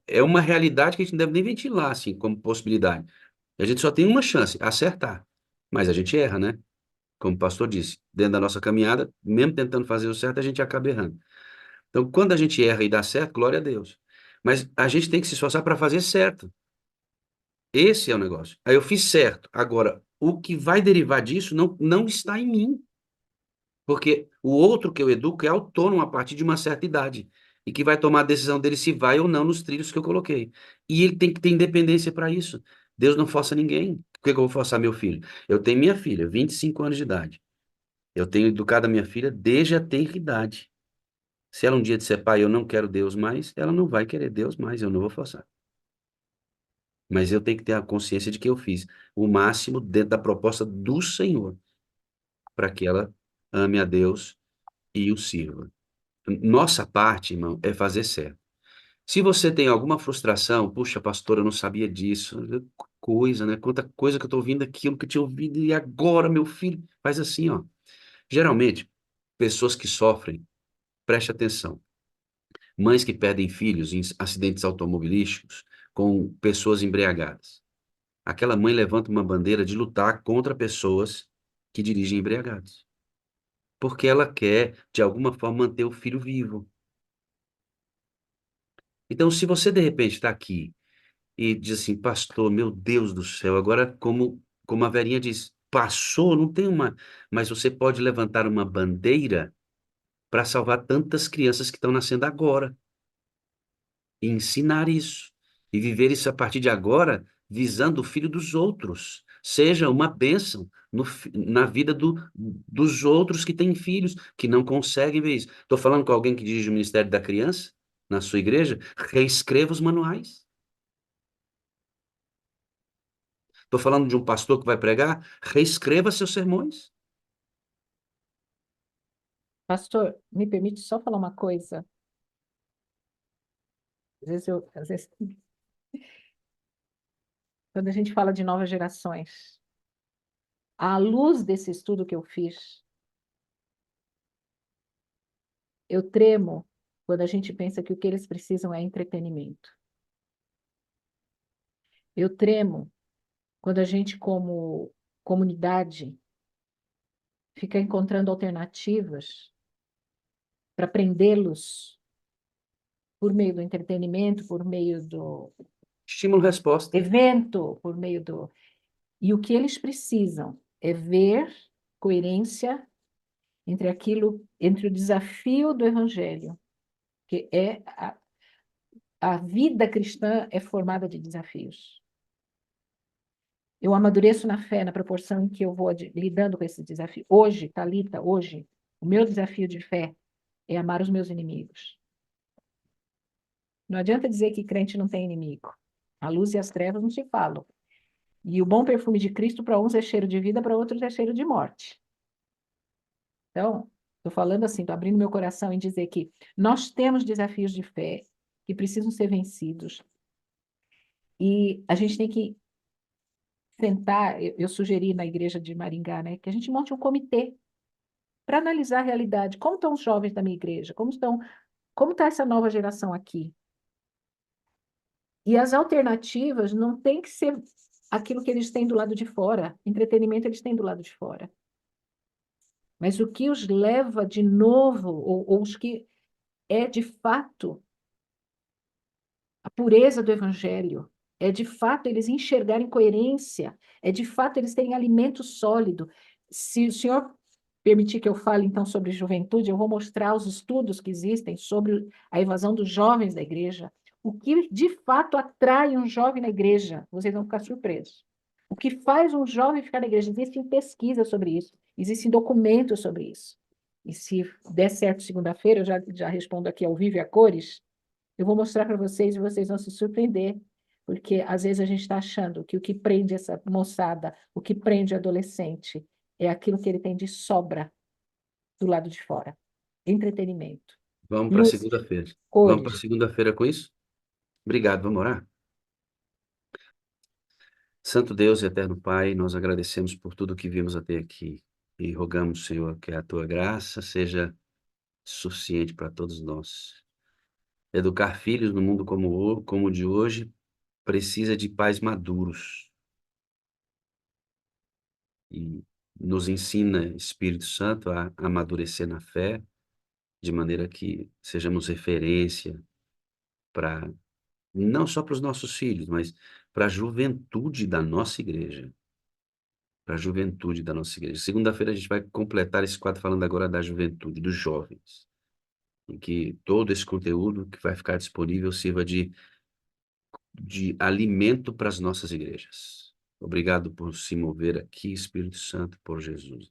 É uma realidade que a gente não deve nem ventilar, assim, como possibilidade. A gente só tem uma chance, acertar. Mas a gente erra, né? Como o pastor disse, dentro da nossa caminhada, mesmo tentando fazer o certo, a gente acaba errando. Então, quando a gente erra e dá certo, glória a Deus. Mas a gente tem que se esforçar para fazer certo. Esse é o negócio. Aí eu fiz certo. Agora, o que vai derivar disso não está em mim. Porque o outro que eu educo é autônomo a partir de uma certa idade. E que vai tomar a decisão dele se vai ou não nos trilhos que eu coloquei. E ele tem que ter independência para isso. Deus não força ninguém. Por que que eu vou forçar meu filho? Eu tenho minha filha, 25 anos de idade. Eu tenho educado a minha filha desde a tenra idade. Se ela um dia disser, pai, eu não quero Deus mais, ela não vai querer Deus mais, eu não vou forçar. Mas eu tenho que ter a consciência de que eu fiz o máximo dentro da proposta do Senhor para que ela ame a Deus e o sirva. Nossa parte, irmão, é fazer certo. Se você tem alguma frustração, puxa, pastor, eu não sabia disso, coisa, né? Quanta coisa que eu tô ouvindo aquilo que eu tinha ouvido e agora, meu filho, faz assim, ó. Geralmente, pessoas que sofrem, preste atenção. Mães que perdem filhos em acidentes automobilísticos com pessoas embriagadas. Aquela mãe levanta uma bandeira de lutar contra pessoas que dirigem embriagados, porque ela quer, de alguma forma, manter o filho vivo. Então, se você de repente está aqui e diz assim, pastor, meu Deus do céu, agora como a Verinha diz, passou, não tem uma, mas você pode levantar uma bandeira para salvar tantas crianças que estão nascendo agora e ensinar isso e viver isso a partir de agora, visando o filho dos outros. Seja uma bênção na vida dos outros que têm filhos, que não conseguem ver isso. Estou falando com alguém que dirige o Ministério da Criança na sua igreja, reescreva os manuais. Estou falando de um pastor que vai pregar, reescreva seus sermões. Pastor, me permite só falar uma coisa? Às vezes, quando a gente fala de novas gerações, à luz desse estudo que eu fiz, eu tremo quando a gente pensa que o que eles precisam é entretenimento. Eu tremo quando a gente, como comunidade, fica encontrando alternativas para prendê-los por meio do entretenimento, por meio do Estímulo-resposta. evento, por meio do. E o que eles precisam é ver coerência entre o desafio do evangelho, que é a vida cristã é formada de desafios. Eu amadureço na fé na proporção em que eu vou lidando com esse desafio. Hoje, Thalita, hoje, o meu desafio de fé é amar os meus inimigos. Não adianta dizer que crente não tem inimigo. A luz e as trevas não se falam. E o bom perfume de Cristo para uns é cheiro de vida, para outros é cheiro de morte. Então, estou falando assim, estou abrindo meu coração em dizer que nós temos desafios de fé que precisam ser vencidos. E a gente tem que sentar, eu sugeri na igreja de Maringá, né, que a gente monte um comitê para analisar a realidade. Como estão os jovens da minha igreja? Como está essa nova geração aqui? E as alternativas não tem que ser aquilo que eles têm do lado de fora. Entretenimento eles têm do lado de fora. Mas o que os leva de novo, ou os que é de fato a pureza do evangelho, é de fato eles enxergarem coerência, é de fato eles terem alimento sólido. Se o senhor permitir que eu fale então sobre juventude, eu vou mostrar os estudos que existem sobre a evasão dos jovens da igreja. O que de fato atrai um jovem na igreja, vocês vão ficar surpresos. O que faz um jovem ficar na igreja? Existem pesquisas sobre isso, existem documentos sobre isso. E se der certo segunda-feira, eu já respondo aqui ao vivo e a cores, eu vou mostrar para vocês e vocês vão se surpreender, porque às vezes a gente está achando que o que prende essa moçada, o que prende o adolescente, é aquilo que ele tem de sobra do lado de fora. Entretenimento, Vamos para luz, segunda-feira. Vamos para cores. segunda-feira com isso? Obrigado, vamos orar? Santo Deus e eterno Pai, nós agradecemos por tudo que vimos até aqui e rogamos, Senhor, que a tua graça seja suficiente para todos nós. Educar filhos no mundo como o de hoje precisa de pais maduros e nos ensina, Espírito Santo, a amadurecer na fé, de maneira que sejamos referência para não só para os nossos filhos, mas para a juventude da nossa igreja. Para a juventude da nossa igreja. Segunda-feira a gente vai completar esse quadro falando agora da juventude, dos jovens, em que todo esse conteúdo que vai ficar disponível sirva de alimento para as nossas igrejas. Obrigado por se mover aqui, Espírito Santo, por Jesus.